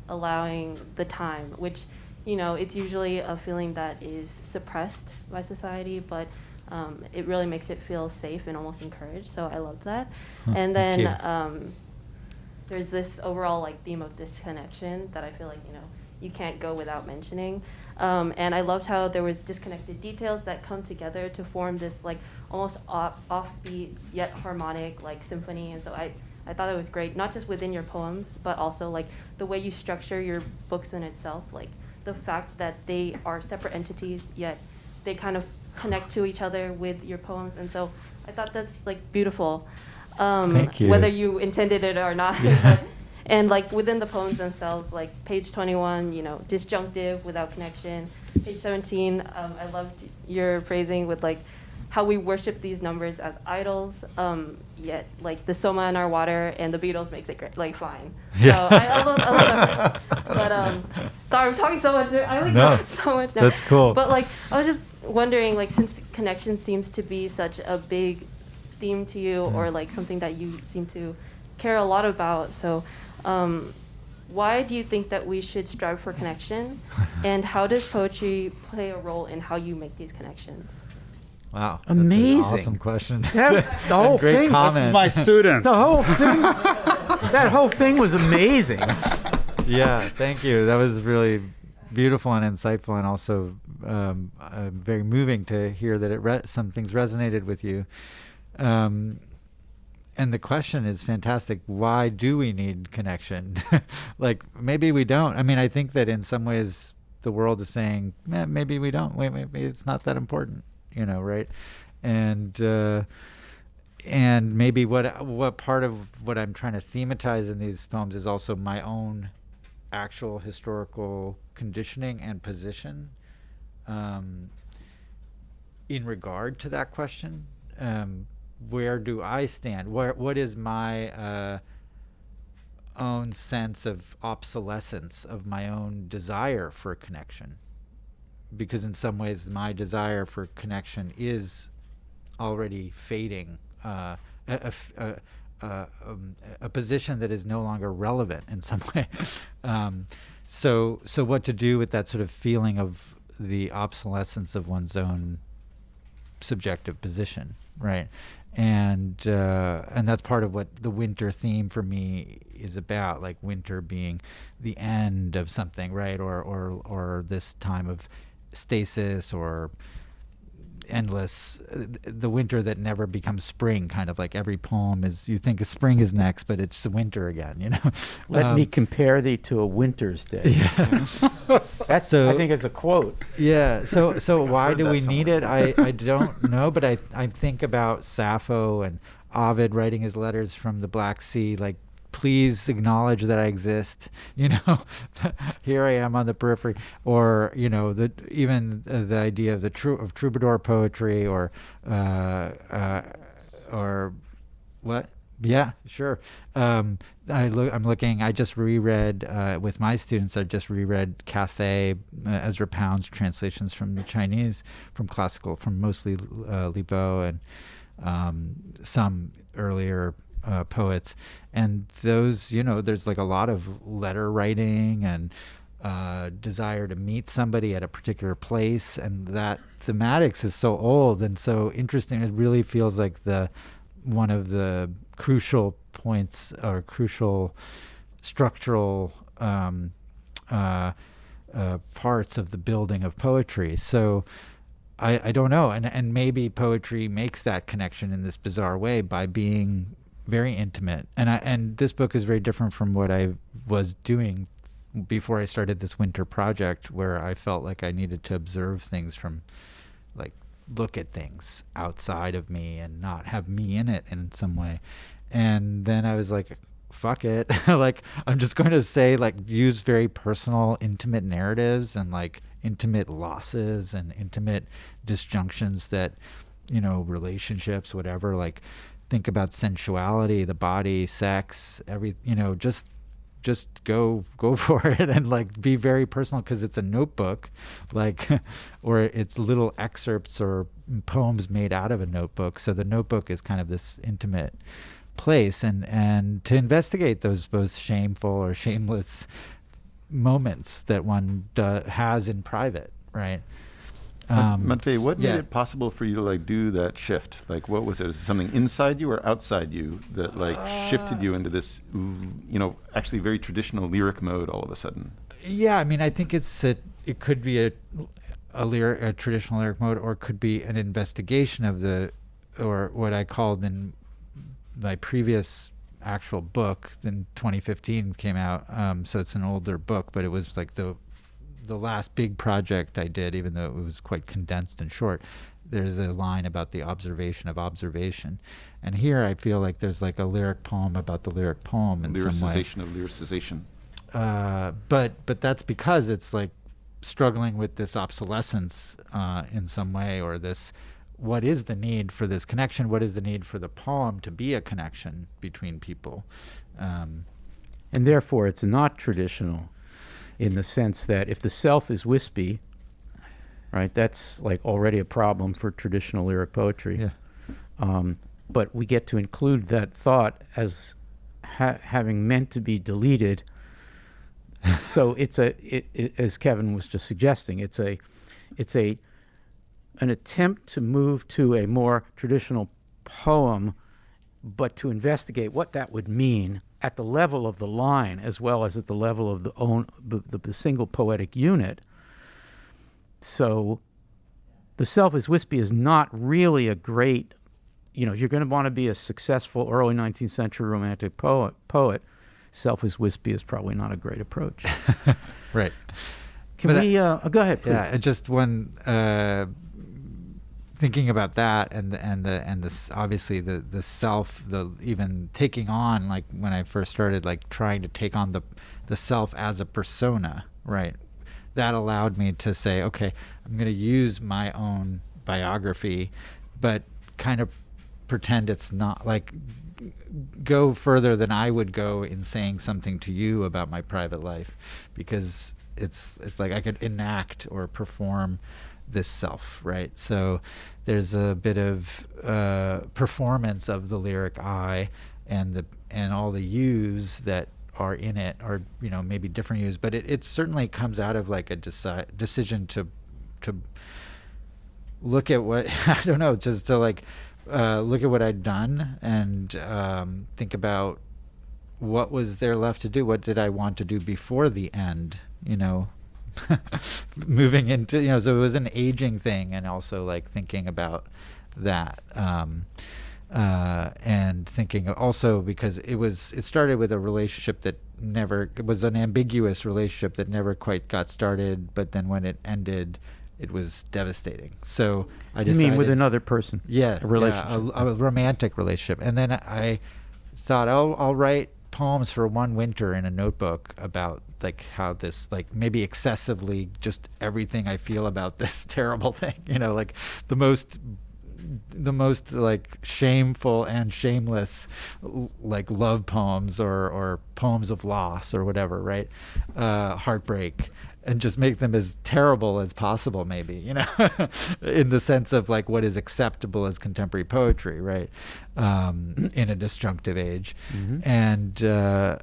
allowing the time, which it's usually a feeling that is suppressed by society, but it really makes it feel safe and almost encouraged. So I loved that. And thank then there's this overall theme of disconnection that I feel you can't go without mentioning. And I loved how there was disconnected details that come together to form this almost offbeat yet harmonic symphony. And so I thought it was great, not just within your poems, but also the way you structure your books in itself, the fact that they are separate entities, yet they kind of connect to each other with your poems. And so I thought that's beautiful, Thank you. whether you intended it or not. And within the poems themselves, page 21, disjunctive without connection. Page 17, I loved your phrasing with how we worship these numbers as idols, yet the soma in our water and the Beatles makes it great, fine. Yeah. So I love that. But sorry, I'm talking so much. I No, love it so much now. that's cool. But I was just wondering, since connection seems to be such a big theme to you, or something that you seem to care a lot about, so why do you think that we should strive for connection, and how does poetry play a role in how you make these connections? Wow. Amazing. That's an awesome question. That was, the whole Great thing. comment. My student. The whole thing. That whole thing was amazing. Yeah, thank you. That was really beautiful and insightful, and also very moving to hear that some things resonated with you. And the question is fantastic. Why do we need connection? Maybe we don't. I mean, I think that in some ways the world is saying, maybe we don't. Maybe it's not that important, right? And maybe what part of what I'm trying to thematize in these poems is also my own actual historical conditioning and position in regard to that question. Where do I stand? What is my own sense of obsolescence of my own desire for connection? Because in some ways my desire for connection is already fading, a position that is no longer relevant in some way. So what to do with that sort of feeling of the obsolescence of one's own subjective position, right? And that's part of what the winter theme for me is about, winter being the end of something, right? Or this time of stasis or endless, the winter that never becomes spring, kind of every poem is, you think spring is next, but it's winter again, Let me compare thee to a winter's day. Yeah. That's, I think it's a quote. Yeah. So why heard do that we need it? I don't know, but I think about Sappho and Ovid writing his letters from the Black Sea, please acknowledge that I exist. Here I am on the periphery, or the idea of of troubadour poetry, or what? Yeah, sure. I'm looking. I just reread with my students. I just reread Cathay, Ezra Pound's translations from the Chinese, from classical, from mostly Li Bo and some earlier poets, and those, there's a lot of letter writing and desire to meet somebody at a particular place, and that thematics is so old and so interesting. It really feels like one of the crucial points or crucial structural parts of the building of poetry. So I don't know, and maybe poetry makes that connection in this bizarre way by being very intimate. And this book is very different from what I was doing before I started this winter project, where I felt like I needed to observe things from, like, look at things outside of me and not have me in it in some way. And then I was like, fuck it. Like, I'm just going to say, like, use very personal, intimate narratives and, like, intimate losses and intimate disjunctions that, relationships, whatever, like, think about sensuality, the body, sex, just go for it and, like, be very personal, because it's a notebook, like, or it's little excerpts or poems made out of a notebook. So the notebook is kind of this intimate place, and to investigate those both shameful or shameless moments that one has in private, right? Matvey, what made yeah. it possible for you to, like, do that shift? Like, what was it? Was it something inside you or outside you that, like, shifted you into this, actually very traditional lyric mode all of a sudden? Yeah, I mean, I think it could be a traditional lyric mode, or it could be an investigation of or what I called in my previous actual book in 2015 came out. So it's an older book, but it was like the last big project I did, even though it was quite condensed and short. There's a line about the observation of observation. And here I feel like there's like a lyric poem about the lyric poem in some way. Lyricization of lyricization. But that's because it's like struggling with this obsolescence in some way, or this, what is the need for this connection? What is the need for the poem to be a connection between people? And therefore, it's not traditional in the sense that if the self is wispy, right, that's like already a problem for traditional lyric poetry. Yeah. But we get to include that thought as having meant to be deleted. So it's as Kevin was just suggesting, it's an attempt to move to a more traditional poem, but to investigate what that would mean at the level of the line as well as at the level of the single poetic unit. So the self is wispy is not really a great, you're going to want to be a successful early 19th century romantic poet. Self is wispy is probably not a great approach. Right. Can we go ahead, please? Yeah, just one thinking about that and this, obviously the self, even taking on, like when I first started, like trying to take on the self as a persona, right? That allowed me to say, okay, I'm going to use my own biography, but kind of pretend it's not, like go further than I would go in saying something to you about my private life, because it's like I could enact or perform this self, right? So there's a bit of performance of the lyric I, and all the yous that are in it are, maybe different yous, but it certainly comes out of like a decision to look at what I don't know, just to like look at what I'd done and think about what was there left to do. What did I want to do before the end? Moving into, so it was an aging thing, and also like thinking about that, and thinking also because it started with a relationship that it was an ambiguous relationship that never quite got started, but then when it ended, it was devastating. So I decided, You mean with another person? yeah, a relationship, a romantic relationship. And then I thought, I'll write poems for one winter in a notebook about like how this, like maybe excessively just everything I feel about this terrible thing, like the most like shameful and shameless like love poems or poems of loss or whatever, right? Heartbreak, and just make them as terrible as possible, maybe, in the sense of like what is acceptable as contemporary poetry, right? In a disjunctive age. Mm-hmm. And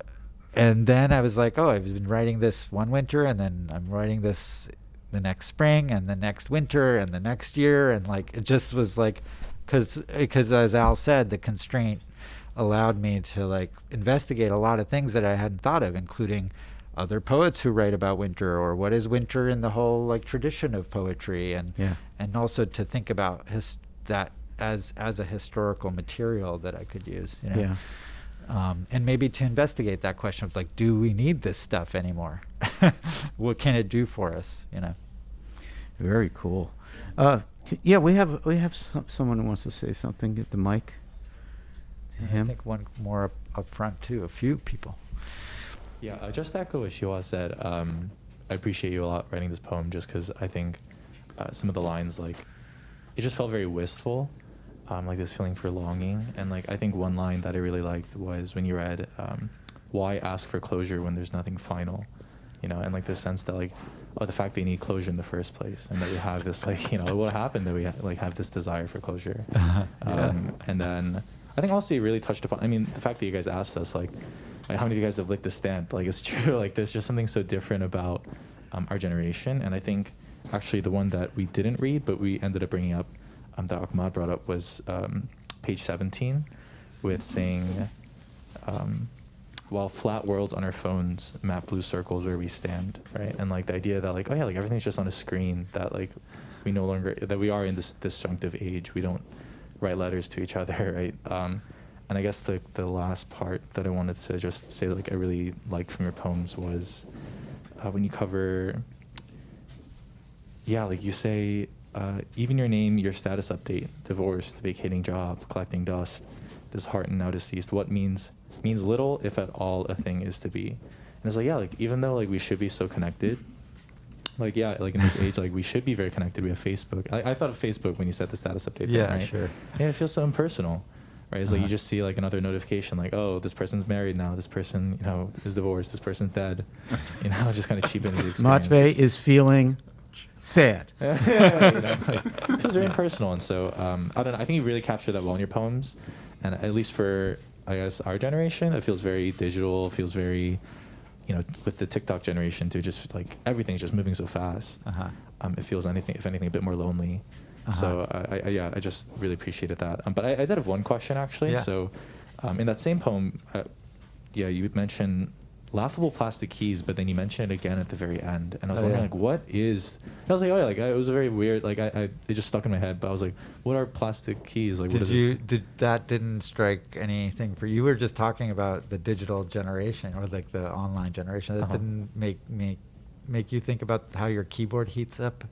and then I was like, oh, I've been writing this one winter, and then I'm writing this the next spring, and the next winter, and the next year, and like it just was like, because as Al said, the constraint allowed me to like investigate a lot of things that I hadn't thought of, including other poets who write about winter, or what is winter in the whole like tradition of poetry, and Yeah. and also to think about that as a historical material that I could use. You know? Yeah. And maybe to investigate that question of like, do we need this stuff anymore? What can it do for us? You know. Very cool. Yeah, we have someone who wants to say something. Get the mic to I him. think one more up front too. A few people. Yeah, just to echo what Shiwa said, I appreciate you a lot writing this poem, just because I think some of the lines, like, it just felt very wistful, like this feeling for longing. And like I think one line that I really liked was when you read, why ask for closure when there's nothing final? You know, and like this sense that like, oh, the fact that you need closure in the first place, and that we have this like, you know, what happened that we like have this desire for closure. And then I think also you really touched upon, I mean, the fact that you guys asked us like how many of you guys have licked the stamp? Like it's true, like there's just something so different about our generation. And I think actually the one that we didn't read, but we ended up bringing up, that Ahmad brought up, was page 17, with saying, while flat worlds on our phones map blue circles where we stand, right? And like the idea that like, oh yeah, like everything's just on a screen, that like we no longer, that we are in this disjunctive age. We don't write letters to each other, right? And I guess the last part that I wanted to just say, like I really liked from your poems was when you cover, yeah, like you say, even your name, your status update, divorced, vacating job, collecting dust, disheartened, now deceased, what means little, if at all, a thing is to be. And it's like, yeah, like even though like we should be so connected, like yeah, like in this age, like we should be very connected. We have Facebook. I thought of Facebook when you said the status update thing, Yeah, right? sure. Yeah, it feels so impersonal, right? It's like you Uh-huh. just see like another notification, like, oh, this person's married now, this person, you know, is divorced, this person's dead, you know, just kind of cheapens the experience. Matve is feeling sad. You know, like, it feels very impersonal, and so I don't know. I think you really captured that well in your poems, and at least for I guess our generation, it feels very digital. Feels very, you know, with the TikTok generation too. Just like everything's just moving so fast. Uh-huh. It feels if anything, a bit more lonely. Uh-huh. So I just really appreciated that. But I did have one question actually. Yeah. So, in that same poem, yeah, you mentioned laughable plastic keys, but then you mentioned it again at the very end, and I was wondering like, what is? I was like, oh yeah, like it was a very weird, like it just stuck in my head. But I was like, what are plastic keys? Like, what is this? Didn't strike anything for you? You were just talking about the digital generation, or like the online generation. That didn't make you think about how your keyboard heats up?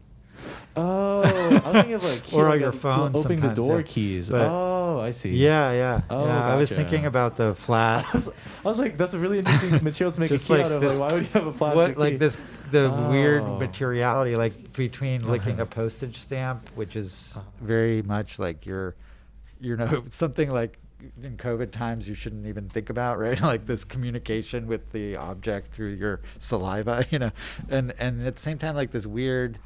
Oh, I was thinking of like Or like your phone opening the sometimes, door yeah. keys. But- Oh, I see. Yeah. Oh, I was gotcha. thinking about the flat. I was like, that's a really interesting material to make a Just key like out of. this- Like, why would you have a plastic key? Like this, the weird Oh. materiality, like between licking a postage stamp, which is very much like you know, something like in COVID times you shouldn't even think about, right? Like this communication with the object through your saliva, you know, and at the same time like this weird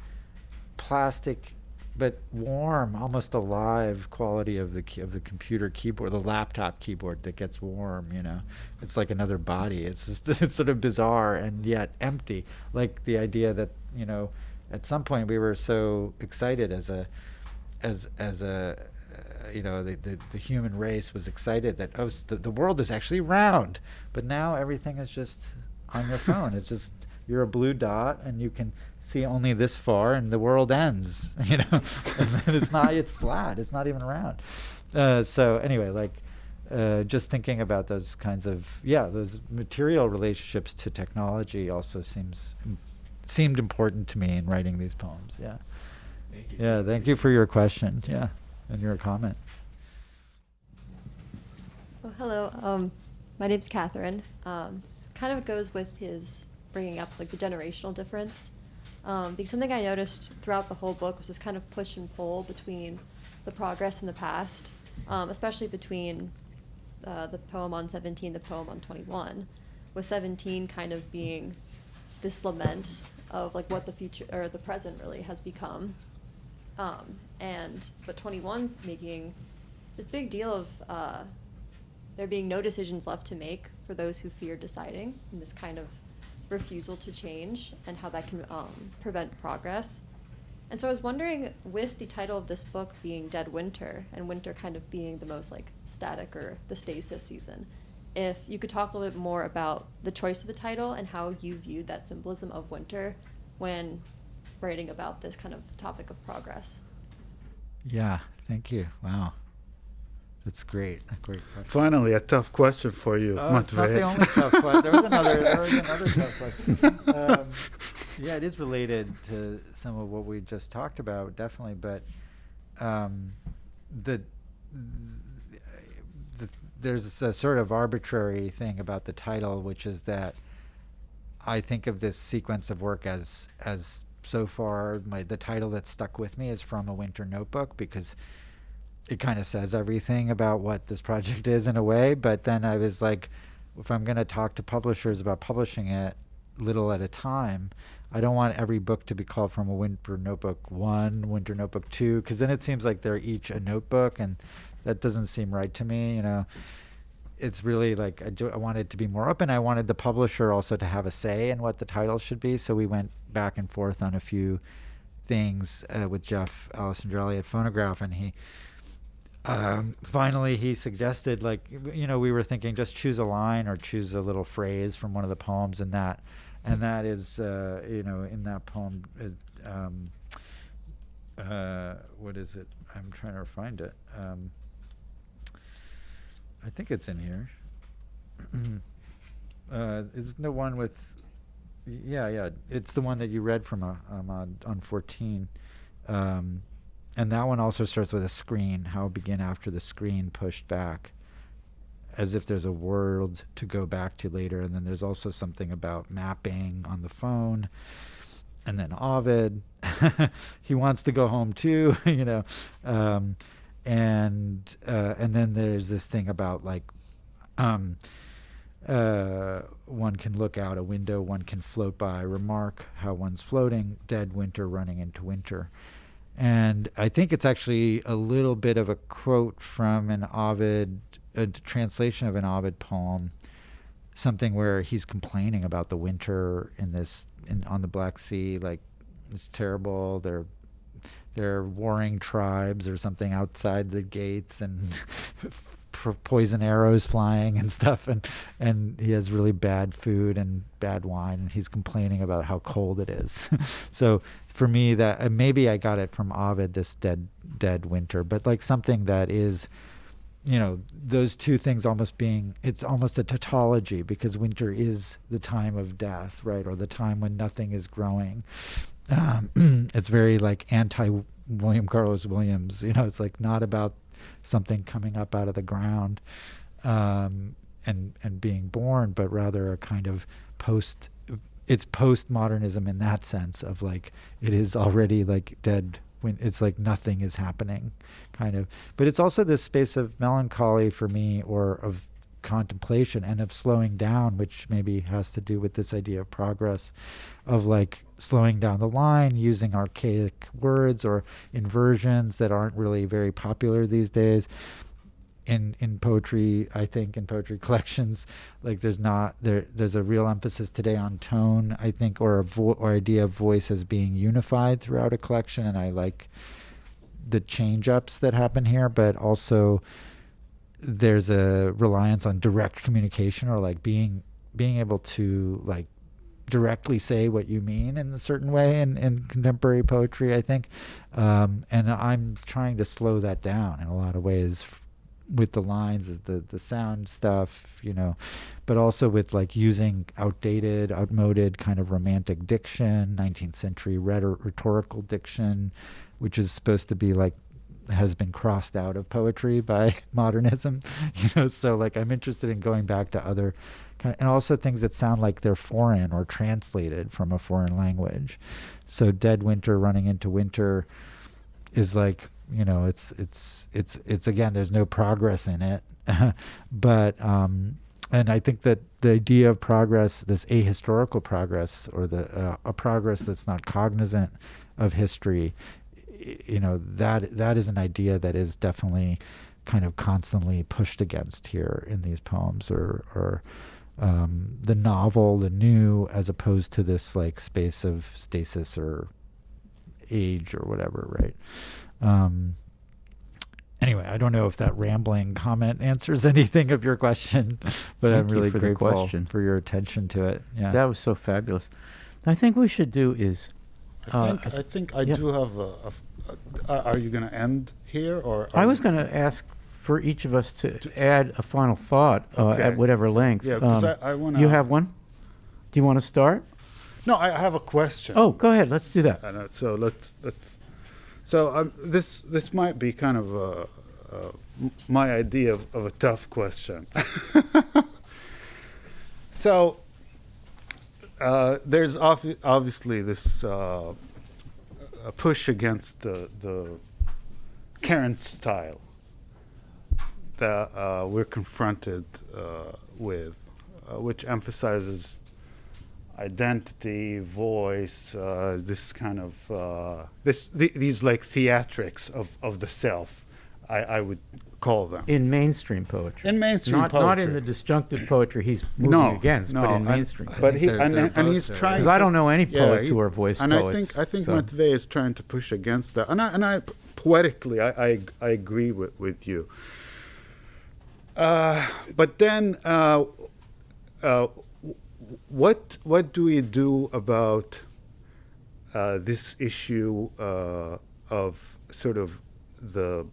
plastic but warm, almost alive quality of the computer keyboard, the laptop keyboard that gets warm, you know. It's like another body. It's just it's sort of bizarre and yet empty. Like the idea that, you know, at some point we were so excited as a you know, the human race was excited that the world is actually round, but now everything is just on your phone. It's just you're a blue dot and you can see only this far and the world ends, you know. And it's flat, it's not even round. So anyway, like just thinking about those kinds of those material relationships to technology also seemed important to me in writing these poems. Thank you. Yeah, thank you for your question. Yeah, and your comment. Well, hello. My name's Catherine. Kind of goes with his bringing up like the generational difference, because something I noticed throughout the whole book was this kind of push and pull between the progress and the past, especially between the poem on 17, the poem on 21, with 17 kind of being this lament of like what the future or the present really has become, but 21 making this big deal of there being no decisions left to make for those who fear deciding, and this kind of refusal to change, and how that can prevent progress. And so I was wondering, with the title of this book being Dead Winter, and winter kind of being the most like static or the stasis season, if you could talk a little bit more about the choice of the title and how you viewed that symbolism of winter when writing about this kind of topic of progress. Yeah, thank you. Wow. That's great. A great question. Finally, a tough question for you, It's not the Matvey. only tough question. There was another tough question. Yeah, it is related to some of what we just talked about, definitely. But the there's a sort of arbitrary thing about the title, which is that I think of this sequence of work as so far the title that stuck with me is From a Winter Notebook, because it kind of says everything about what this project is in a way. But then I was like, if I'm going to talk to publishers about publishing it little at a time, I don't want every book to be called From a Winter Notebook 1, Winter Notebook 2, because then it seems like they're each a notebook, and that doesn't seem right to me. You know, it's really like I wanted to be more open. I wanted the publisher also to have a say in what the title should be. So we went back and forth on a few things with Jeff Alessandrelli at Phonograph, and he finally he suggested, like, you know, we were thinking just choose a line or choose a little phrase from one of the poems, and that is you know, in that poem is what is it? I'm trying to find it. I think it's in here. It's the one with, yeah, it's the one that you read from on 14. And that one also starts with a screen, how begin after the screen pushed back, as if there's a world to go back to later. And then there's also something about mapping on the phone. And then Ovid, he wants to go home too, you know. And then there's this thing about like, one can look out a window, one can float by, remark how one's floating, dead winter running into winter. And I think it's actually a little bit of a quote from an Ovid, a translation of an Ovid poem, something where he's complaining about the winter on the Black Sea, like it's terrible. They're warring tribes or something outside the gates, and poison arrows flying and stuff, and he has really bad food and bad wine, and he's complaining about how cold it is. So for me, that maybe I got it from Ovid, this dead winter, but like something that is, you know, those two things almost being, it's almost a tautology, because winter is the time of death, right, or the time when nothing is growing. It's very like anti-William Carlos Williams, you know, it's like not about something coming up out of the ground and being born, but rather a kind of it's postmodernism in that sense of like it is already like dead when it's like nothing is happening, kind of. But it's also this space of melancholy for me, or of contemplation and of slowing down, which maybe has to do with this idea of progress, of like slowing down the line, using archaic words or inversions that aren't really very popular these days in poetry. I think in poetry collections, like there's a real emphasis today on tone, I think, or idea of voice as being unified throughout a collection, and I like the change ups that happen here, but also there's a reliance on direct communication, or like being able to like directly say what you mean in a certain way in contemporary poetry, I think. And I'm trying to slow that down in a lot of ways with the lines, the sound stuff, you know, but also with like using outmoded kind of romantic diction, 19th century rhetorical diction, which is supposed to be like, has been crossed out of poetry by modernism, you know. So like I'm interested in going back to other kind of, and also things that sound like they're foreign or translated from a foreign language. So dead winter running into winter is like, you know, it's again, there's no progress in it. But and I think that the idea of progress, this ahistorical progress, or a progress that's not cognizant of history, you know, that is an idea that is definitely kind of constantly pushed against here in these poems, or the novel, the new, as opposed to this like space of stasis or age or whatever, right? Anyway, I don't know if that rambling comment answers anything of your question, but I'm Thank you really for the grateful question. for your attention to it. Yeah. That was so fabulous. I think we should do is. I think I yeah. do have are you going to end here, or? I was going to ask for each of us to add a final thought Okay. at whatever length. Yeah, because I want to. You have one? Do you want to start? No, I have a question. Oh, go ahead. Let's do that. So let's. So this might be kind of my idea of a tough question. So there's obviously this a push against the current style that we're confronted with, which emphasizes identity, voice, this kind of these like theatrics of the self, I would call them. In mainstream poetry. In mainstream not in poetry. the disjunctive poetry he's moving No, against, but no, in mainstream. But think he they're and both he's there. trying. Because I don't know any Yeah, poets who are voice and poets. I think so. Matvey is trying to push against that, and I poetically I agree with you. But then what do we do about this issue of sort of the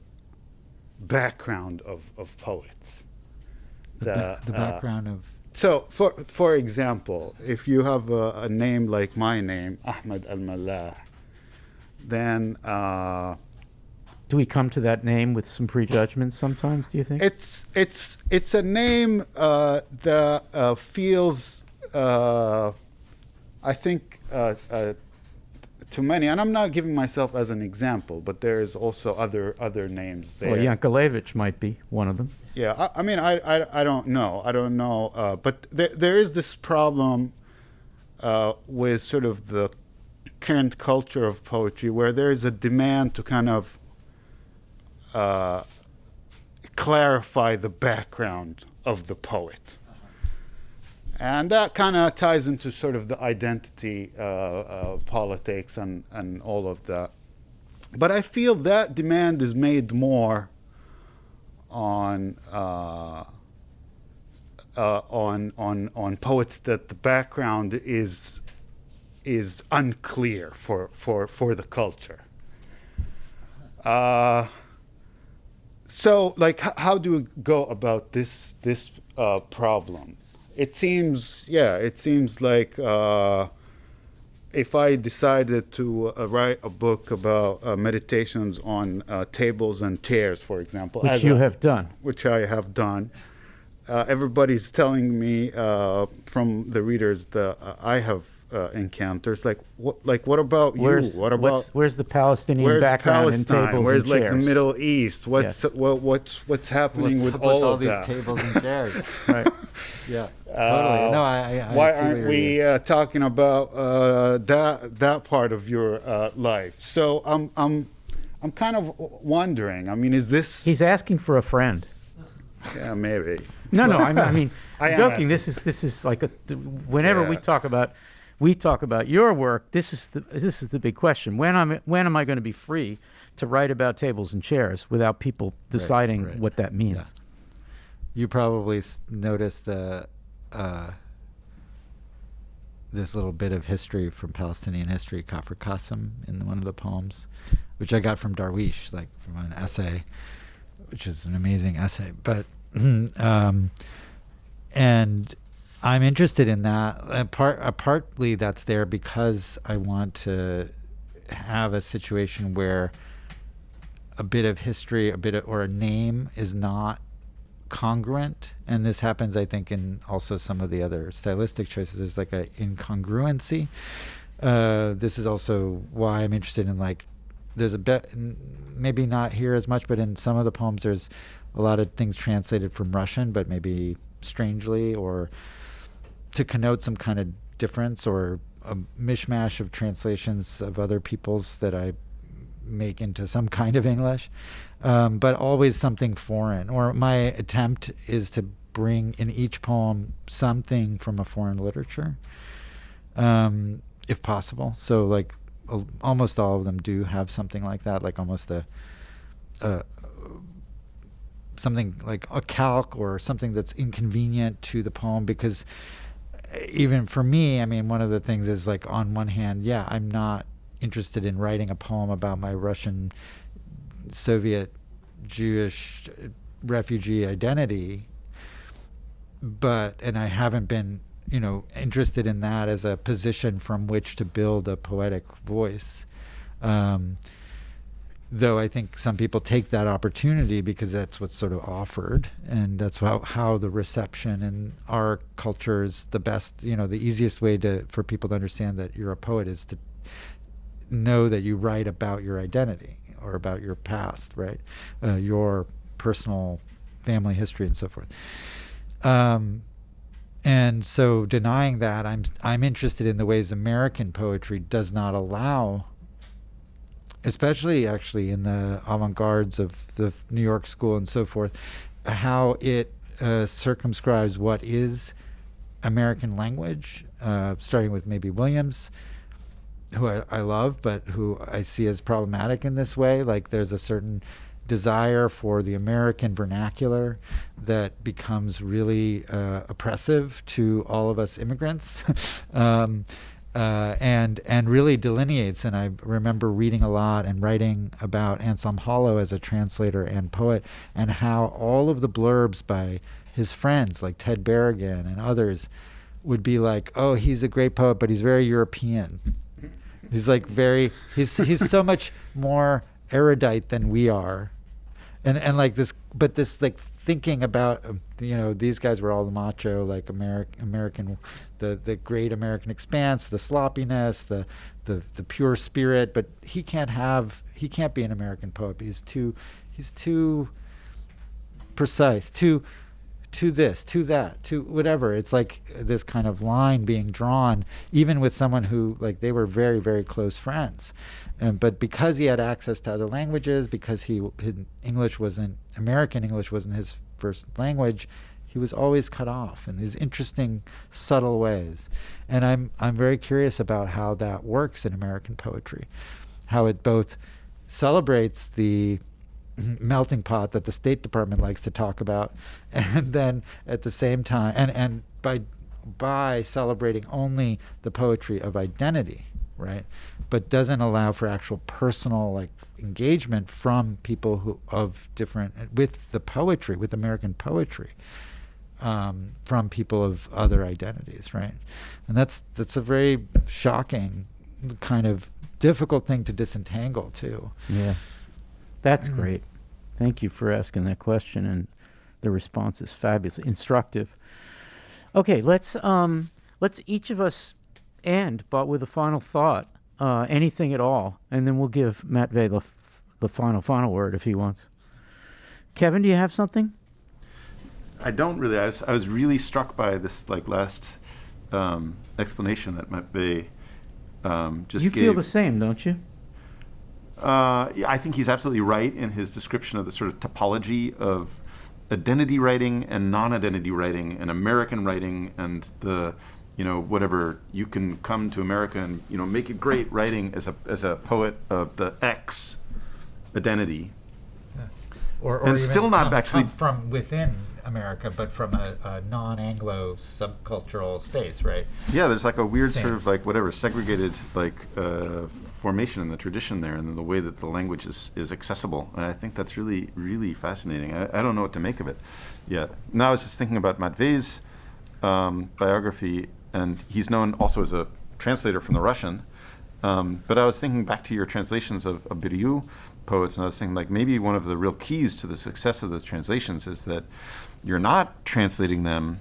background of poets? The background of So, for example, if you have a name like my name, Ahmed Al-Mallah, then Do we come to that name with some prejudgments sometimes, do you think? it's a name that feels, I think, to many, and I'm not giving myself as an example, but there is also other names there. Well, Yankelevich might be one of them. Yeah, I mean, I don't know. I don't know. But there is this problem with sort of the current culture of poetry where there is a demand to kind of clarify the background of the poet. And that kind of ties into sort of the identity politics and all of that. But I feel that demand is made more on poets that the background is unclear for the culture. So, like, how do we go about this problem? It seems like if I decided to write a book about meditations on tables and chairs, for example, Which you have done. which I have done, everybody's telling me from the readers that I have encounters, like what about you? What about where's the Palestinian where's background in Palestine? tables Where's and like chairs? the Middle East? What's happening with all of these that? tables and chairs? Right. Yeah, totally. No, I Why see where aren't you're we talking about that part of your life? So I'm kind of wondering. I mean, is this? He's asking for a friend. Yeah, maybe. No, I mean, I am joking. asking. This is like whenever we Yeah. talk about your work. This is the big question. When am I going to be free to write about tables and chairs without people deciding right. what that means? Yeah. You probably noticed this little bit of history from Palestinian history, Kafr Qasim, in one of the poems, which I got from Darwish, like from an essay, which is an amazing essay. But and I'm interested in that. Partly that's there because I want to have a situation where a bit of history, or a name is not congruent, and this happens, I think, in also some of the other stylistic choices. There's like a incongruency. This is also why I'm interested in, like, there's a bit, maybe not here as much, but in some of the poems there's a lot of things translated from Russian, but maybe strangely, or to connote some kind of difference, or a mishmash of translations of other people's that I make into some kind of English, but always something foreign. Or my attempt is to bring in each poem something from a foreign literature, if possible. So like almost all of them do have something like that, like almost something like a calque or something that's inconvenient to the poem, because even for me, I mean, one of the things is like, on one hand, yeah, I'm not interested in writing a poem about my Russian, Soviet, Jewish refugee identity, and I haven't been, interested in that as a position from which to build a poetic voice. Though I think some people take that opportunity because that's what's sort of offered, and that's how the reception in our culture is the best. The easiest way for people to understand that you're a poet is to know that you write about your identity or about your past, right? Your personal family history and so forth. And so denying that, I'm interested in the ways American poetry does not allow, especially actually in the avant-gardes of the New York school and so forth, how it circumscribes what is American language, starting with maybe Williams, who I love, but who I see as problematic in this way. Like there's a certain desire for the American vernacular that becomes really oppressive to all of us immigrants. And really delineates. And I remember reading a lot and writing about Anselm Hollow as a translator and poet, and how all of the blurbs by his friends like Ted Berrigan and others would be like, oh, he's a great poet, but he's very European. He's like he's so much more erudite than we are. And like this, but this like thinking about, these guys were all the macho, like American, the great American expanse, the sloppiness, the pure spirit. But he can't be an American poet. He's too precise, too this, to that, to whatever. It's like this kind of line being drawn, even with someone who, like, they were very, very close friends. But because he had access to other languages, because his American English wasn't his first language, he was always cut off in these interesting, subtle ways. And I'm very curious about how that works in American poetry, how it both celebrates the melting pot that the State Department likes to talk about, and then at the same time, and by celebrating only the poetry of identity, right, but doesn't allow for actual personal, like, engagement from people who with the poetry, with American poetry, from people of other identities, right? And that's a very shocking, kind of difficult thing to disentangle too. Yeah, that's great. Thank you for asking that question, and the response is fabulous, instructive. Okay, let's each of us end, but with a final thought, anything at all, and then we'll give Matvey the final word if he wants. Kevin, do you have something? I don't really. I was really struck by this last explanation that Matvey just You gave. feel the same, don't you? Yeah, I think he's absolutely right in his description of the sort of topology of identity writing and non-identity writing and American writing, and the, whatever, you can come to America and, make it great writing as a poet of the X identity. Yeah. Or and even still not actually come from within America, but from a non-Anglo subcultural space, right? Yeah, there's like a weird Same. sort of segregated formation in the tradition there, and then the way that the language is accessible. And I think that's really, really fascinating. I don't know what to make of it yet. Now I was just thinking about Matvey's biography, and he's known also as a translator from the Russian. But I was thinking back to your translations of Biryu poets, and I was thinking maybe one of the real keys to the success of those translations is that you're not translating them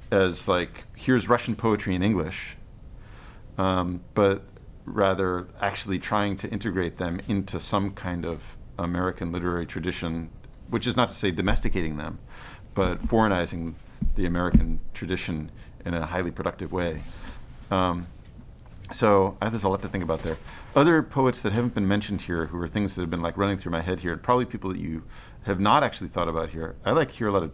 as here's Russian poetry in English, but rather actually trying to integrate them into some kind of American literary tradition, which is not to say domesticating them, but foreignizing the American tradition in a highly productive way. So there's a lot to think about there. Other poets that haven't been mentioned here, who are things that have been like running through my head here, probably people that you have not actually thought about here. I like hear a lot of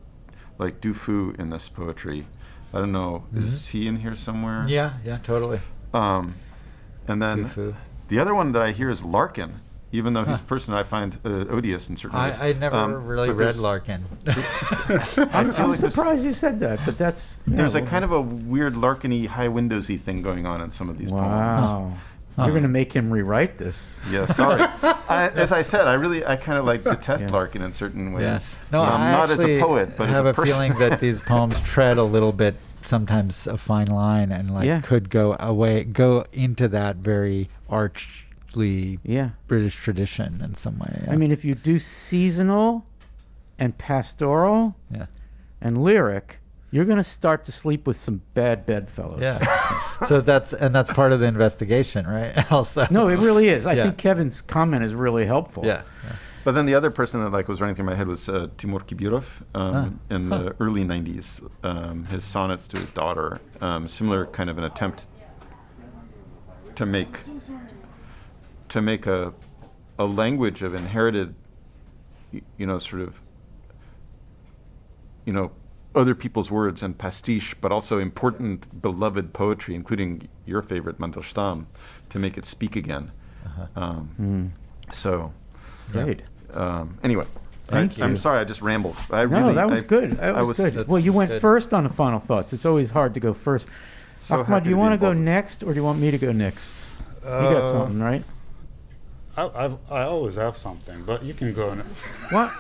like Du Fu in this poetry. I don't know, is he in here somewhere? Yeah, totally. And then Du Fu. the other one that I hear is Larkin, even though he's a person I find odious in certain ways. I never really but read there's- Larkin. I'm like there's- surprised you said that, but that's There's a kind of a weird Larkin-y, high windowsy thing going on in some of these poems. wow. You're going to make him rewrite this. Yeah, sorry. As I said, I kind of like detest Yeah. Larkin in certain ways. Yeah. No, I not as a actually poet, but have as a person. feeling that these poems tread a little bit, sometimes a fine line, and like Yeah. could go into that very archly Yeah. British tradition in some way. Yeah. I mean, if you do seasonal and pastoral yeah. and lyric, you're going to start to sleep with some bad bedfellows. Yeah. So that's part of the investigation, right? Also. No, it really is. I Yeah. think Kevin's comment is really helpful. Yeah. But then the other person that like was running through my head was Timur Kibirov in the early 90s. His sonnets to his daughter, similar kind of an attempt to make a language of inherited, sort of, other people's words and pastiche, but also important, beloved poetry, including your favorite Mandelstam, to make it speak again. So, Great. anyway, Thank I'm you. sorry, I just rambled. No, that was good. That was good. Well, you went good. first on the final thoughts. It's always hard to go first. So Ahmad, happy do you to be want to go involved. next, or do you want me to go next? You got something, right? I always have something, but you can go. What?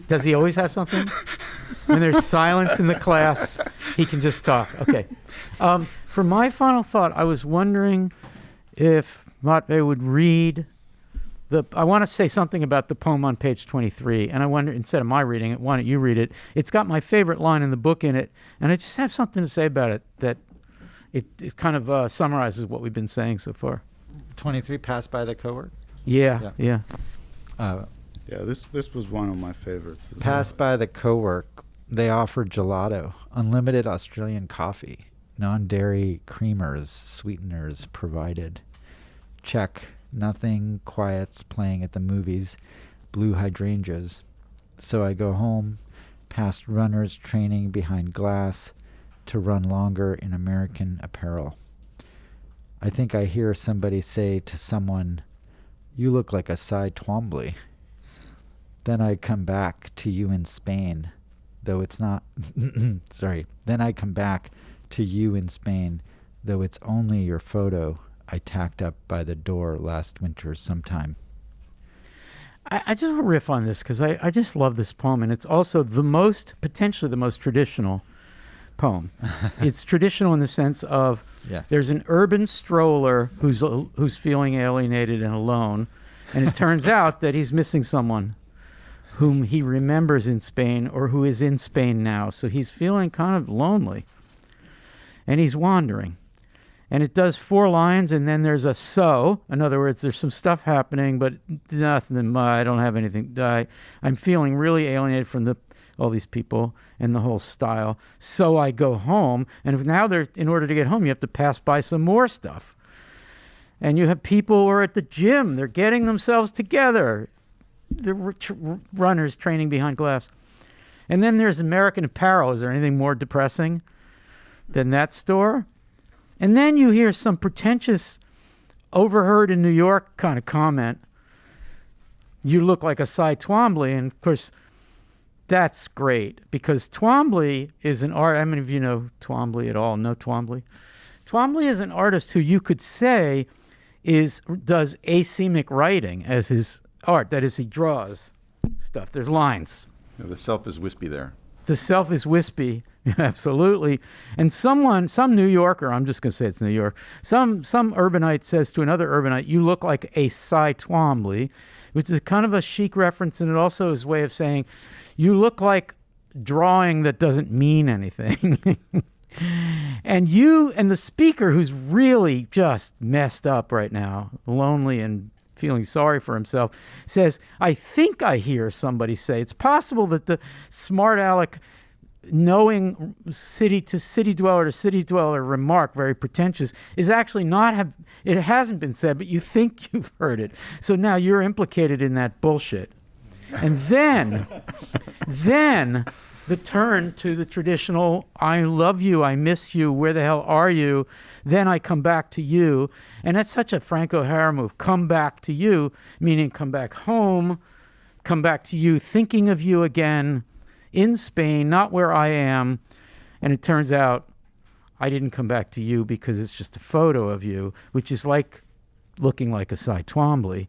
Does he always have something? When there's silence in the class, he can just talk. Okay. For my final thought, I was wondering if Matvey would read I want to say something about the poem on page 23, and I wonder, instead of my reading it, why don't you read it? It's got my favorite line in the book in it, and I just have something to say about it that it kind of summarizes what we've been saying so far. 23 passed by the cohort. Yeah. Yeah, this was one of my favorites. as Passed by the co-work, they offered gelato, unlimited Australian coffee, non-dairy creamers, sweeteners provided. Check, nothing, quiets playing at the movies, blue hydrangeas. So I go home, past runners training behind glass to run longer in American apparel. I think I hear somebody say to someone, "You look like a Cy Twombly." Then I come back to you in Spain, though it's not. Sorry. Then I come back to you in Spain, though it's only your photo I tacked up by the door last winter sometime. I just want to riff on this because I just love this poem, and it's also potentially the most traditional poem. It's traditional in the sense of Yeah. there's an urban stroller who's feeling alienated and alone, and it turns out that he's missing someone whom he remembers in Spain or who is in Spain now. So he's feeling kind of lonely, and he's wandering. And it does 4 lines, and then there's a so. In other words, there's some stuff happening, but nothing. I don't have anything. I'm feeling really alienated from all these people and the whole style. So I go home, and now in order to get home, you have to pass by some more stuff. And you have people who are at the gym. They're getting themselves together. The runners training behind glass. And then there's American Apparel. Is there anything more depressing than that store? And then you hear some pretentious, overheard in New York kind of comment. You look like a Cy Twombly. And of course, that's great because Twombly is an art. How many of you know Twombly at all? Know Twombly? Twombly is an artist who you could say does asemic writing as his art. That is, he draws stuff. There's lines. The self is wispy there. The self is wispy, absolutely. And some New Yorker, I'm just going to say it's New York, some urbanite says to another urbanite, "You look like a Cy Twombly," which is kind of a chic reference, and it also is a way of saying, you look like drawing that doesn't mean anything. And the speaker, who's really just messed up right now, lonely and feeling sorry for himself, says, "I think I hear somebody say it's possible that the smart aleck knowing city to city dweller remark, very pretentious, is actually not have, it hasn't been said, but you think you've heard it. So now you're implicated in that bullshit. And then the turn to the traditional, I love you, I miss you, where the hell are you? Then I come back to you. And that's such a Frank O'Hara move. Come back to you, meaning come back home, come back to you, thinking of you again in Spain, not where I am. And it turns out I didn't come back to you because it's just a photo of you, which is like looking like a Cy Twombly.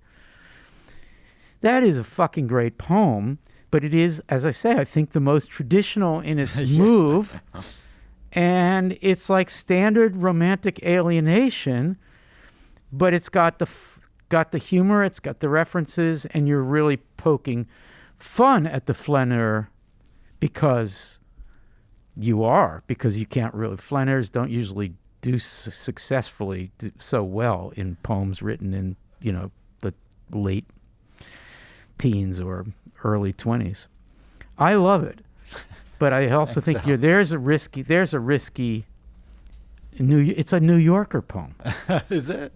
That is a fucking great poem, but it is, as I say, I think the most traditional in its move. And it's like standard romantic alienation, but it's got the humor, it's got the references, and you're really poking fun at the flaneur because you can't really, flaneurs don't usually do successfully so well in poems written in, the late teens or early 20s. I love it, but I also think there's a risky it's a New Yorker poem. Is it?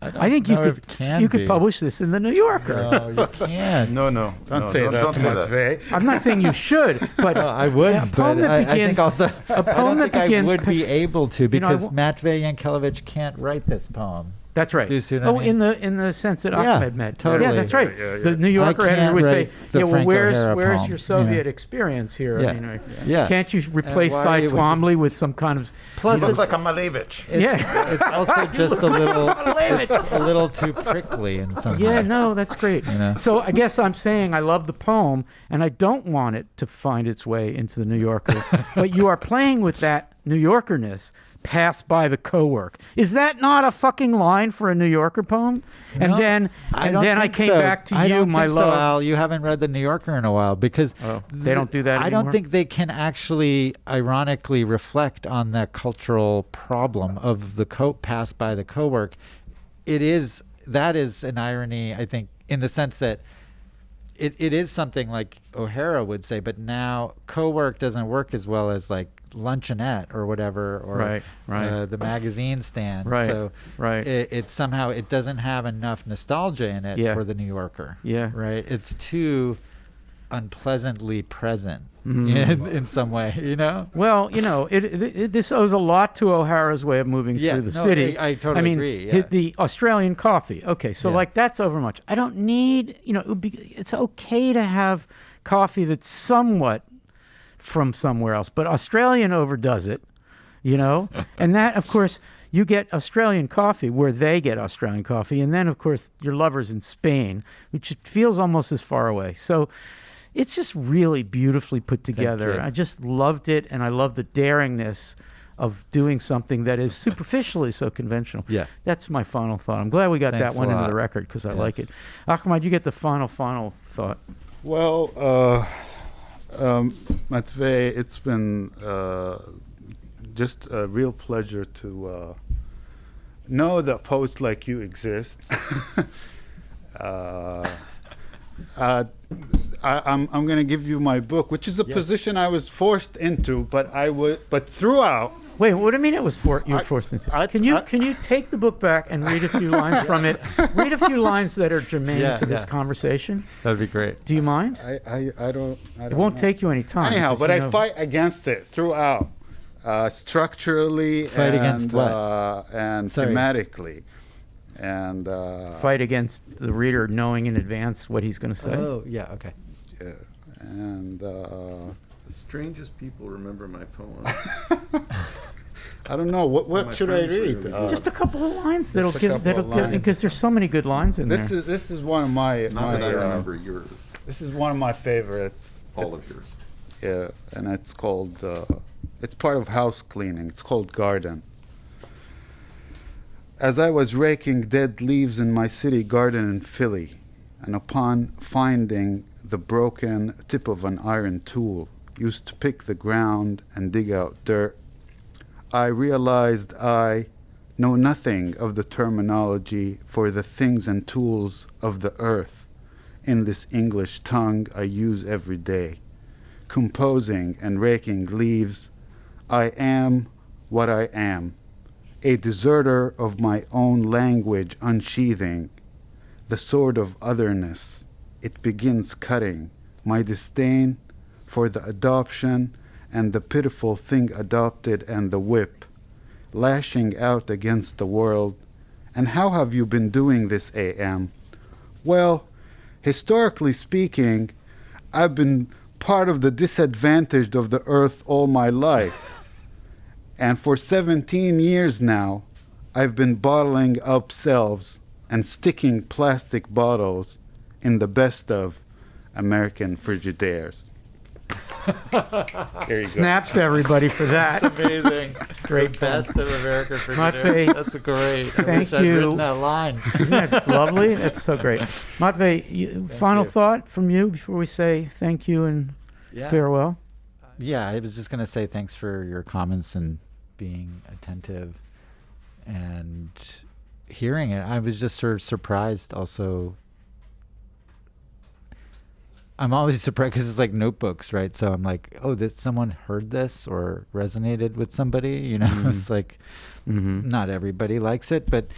I think you could publish this in the New Yorker. No, you can't. No. Don't say that don't to say Matvey. I'm not saying you should, but I would. a poem But that I begins, think also a poem I that don't think begins I would be able to because wa- Matvey Yankelevich can't write this poem. That's right. Do you see what I mean? In the sense that Yeah, Ahmed meant. totally. Yeah, that's right. Yeah. The New Yorker I editor can't would say, write the "Yeah, well, Frank O'Hara where's poem, your Soviet you know? experience here? Yeah. I mean, Yeah. can't you replace why Cy it was- Twombly with some kind of Plus, You look it's, like a Malevich. it's also just a little, Malevich. it's a little too prickly in some Yeah, way. no, that's great. You know? So I guess I'm saying I love the poem, and I don't want it to find its way into the New Yorker. But you are playing with that New Yorkerness, pass by the co-work. Is that not a fucking line for a New Yorker poem? And No, then don't I think came so. back to I you, don't my think love. So, Al, you haven't read the New Yorker in a while because They don't do that I anymore? don't think they can actually, ironically, reflect on the cultural problem of the pass by the co-work. That is an irony, I think, in the sense that it is something like O'Hara would say, but now co-work doesn't work as well as like luncheonette or whatever, or Right. the magazine stand. Right, So right. it somehow it doesn't have enough nostalgia in it Yeah. for the New Yorker. Yeah. Right. It's too unpleasantly present Mhm. in some way, you know? Well, this owes a lot to O'Hara's way of moving Yeah, through the no, city. I totally mean, agree, yeah. the Australian coffee. Okay, so Yeah. like that's overmuch. I don't need, it's okay to have coffee that's somewhat from somewhere else, but Australian overdoes it, and that, of course, you get Australian coffee where they get Australian coffee, and then, of course, your lover's in Spain, which it feels almost as far away. So it's just really beautifully put together. you. I just loved it, and I love the daringness of doing something that is superficially so conventional. Yeah. That's my final thought. I'm glad we got Thanks that a one into lot. the record because I Yeah. like it. Ahmad, you get the final thought. Well, Matvey, it's been just a real pleasure to know that poets like you exist. I'm going to give you my book, which is a position I was forced into, but throughout. Wait, what do you mean it was you were I- forced into? I- Can you I- can you take the book back and read a few lines from it? Read a few lines that are germane Yeah, to this yeah. conversation. That'd be great. Do you mind? I don't. It won't take you any time. Anyhow, because but you I know- fight against it throughout, structurally Fight and, against what? And Sorry. thematically, and fight against the reader knowing in advance what he's going to say. Oh, yeah, okay. yeah, and The strangest people remember my poem. I don't know what My should I friends read. really do. Just a couple of lines that'll a give couple of lines. because there's so many good lines in this there. is one of my Not that I remember yours, this is one of my favorites. all of yours. Yeah, and it's called. It's part of house cleaning. It's called Garden. As I was raking dead leaves in my city garden in Philly, and upon finding the broken tip of an iron tool used to pick the ground and dig out dirt, I realized I know nothing of the terminology for the things and tools of the earth in this English tongue I use every day. composing and raking leaves. I am what I am, a deserter of my own language unsheathing, the sword of otherness. It begins cutting my disdain for the adoption and the pitiful thing adopted and the whip, lashing out against the world. And how have you been doing this, AM? Well, historically speaking, I've been part of the disadvantaged of the earth all my life. And for 17 years now, I've been bottling up selves and sticking plastic bottles in the best of American Frigidaires. There you go. Snaps to everybody for that. That's amazing. Great The best of America for Matvey, dinner. That's great. I thank wish I'd you. written that line. Isn't that lovely? That's so great. Matvey, final you. thought from you before we say thank you and farewell? Yeah, I was just going to say thanks for your comments and being attentive and hearing it. I was just sort of surprised also. I'm always surprised because it's like notebooks, right? So I'm like, oh, someone heard this or resonated with somebody, you know? Mhm. It's like, Mm-hmm. not everybody likes it, but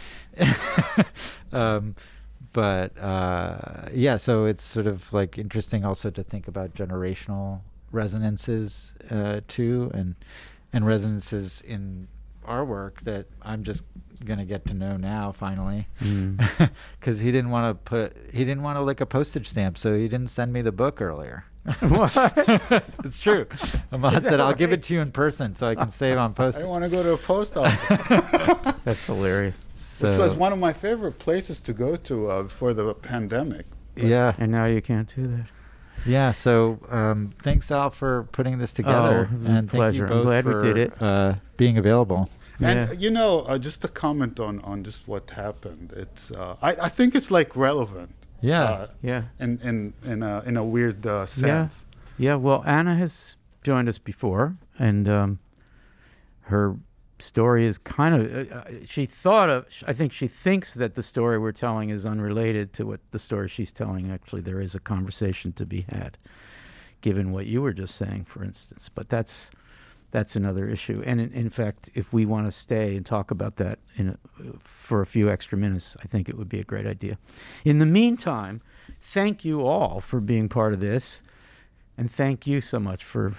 yeah, so it's sort of like interesting also to think about generational resonances too, and resonances in our work that I'm just gonna get to know now finally, because he didn't want to lick a postage stamp, so he didn't send me the book earlier. What? It's true. Ahmad said, I'll give it to you in person so I can save on I postage. want to go to a post office, That's hilarious. which was So, one of my favorite places to go to for the pandemic. yeah. And now you can't do that. Yeah, so thanks, Al, for putting this together. Oh, it was a and pleasure. thank you I'm both glad we for did it. Being available. And Yeah. you know, just to comment on just what happened, it's I think it's like relevant. Yeah. Yeah. In a weird sense. Yeah, well, Anna has joined us before, and her story is kind of, I think she thinks that the story we're telling is unrelated to what the story she's telling. Actually, there is a conversation to be had, given what you were just saying, for instance. But that's another issue. And in fact, if we want to stay and talk about that for a few extra minutes, I think it would be a great idea. In the meantime, thank you all for being part of this. And thank you so much for,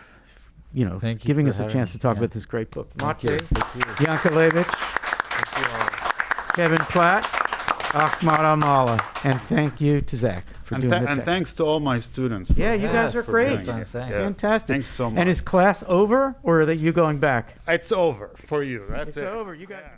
Thank you giving for us a having chance me. to talk Yeah. about this great book. Thank you. Matvey, Thank you. Yankelevich, Kevin Platt, Ahmad Amala, and thank you to Zach for And, doing and that. thanks to all my students. Yeah, you guys are for great. doing That's what I'm it. saying. Yeah. Fantastic. Thanks so much. And is class over, or are you going back? It's over for you. That's It's it. over. You guys. Yeah.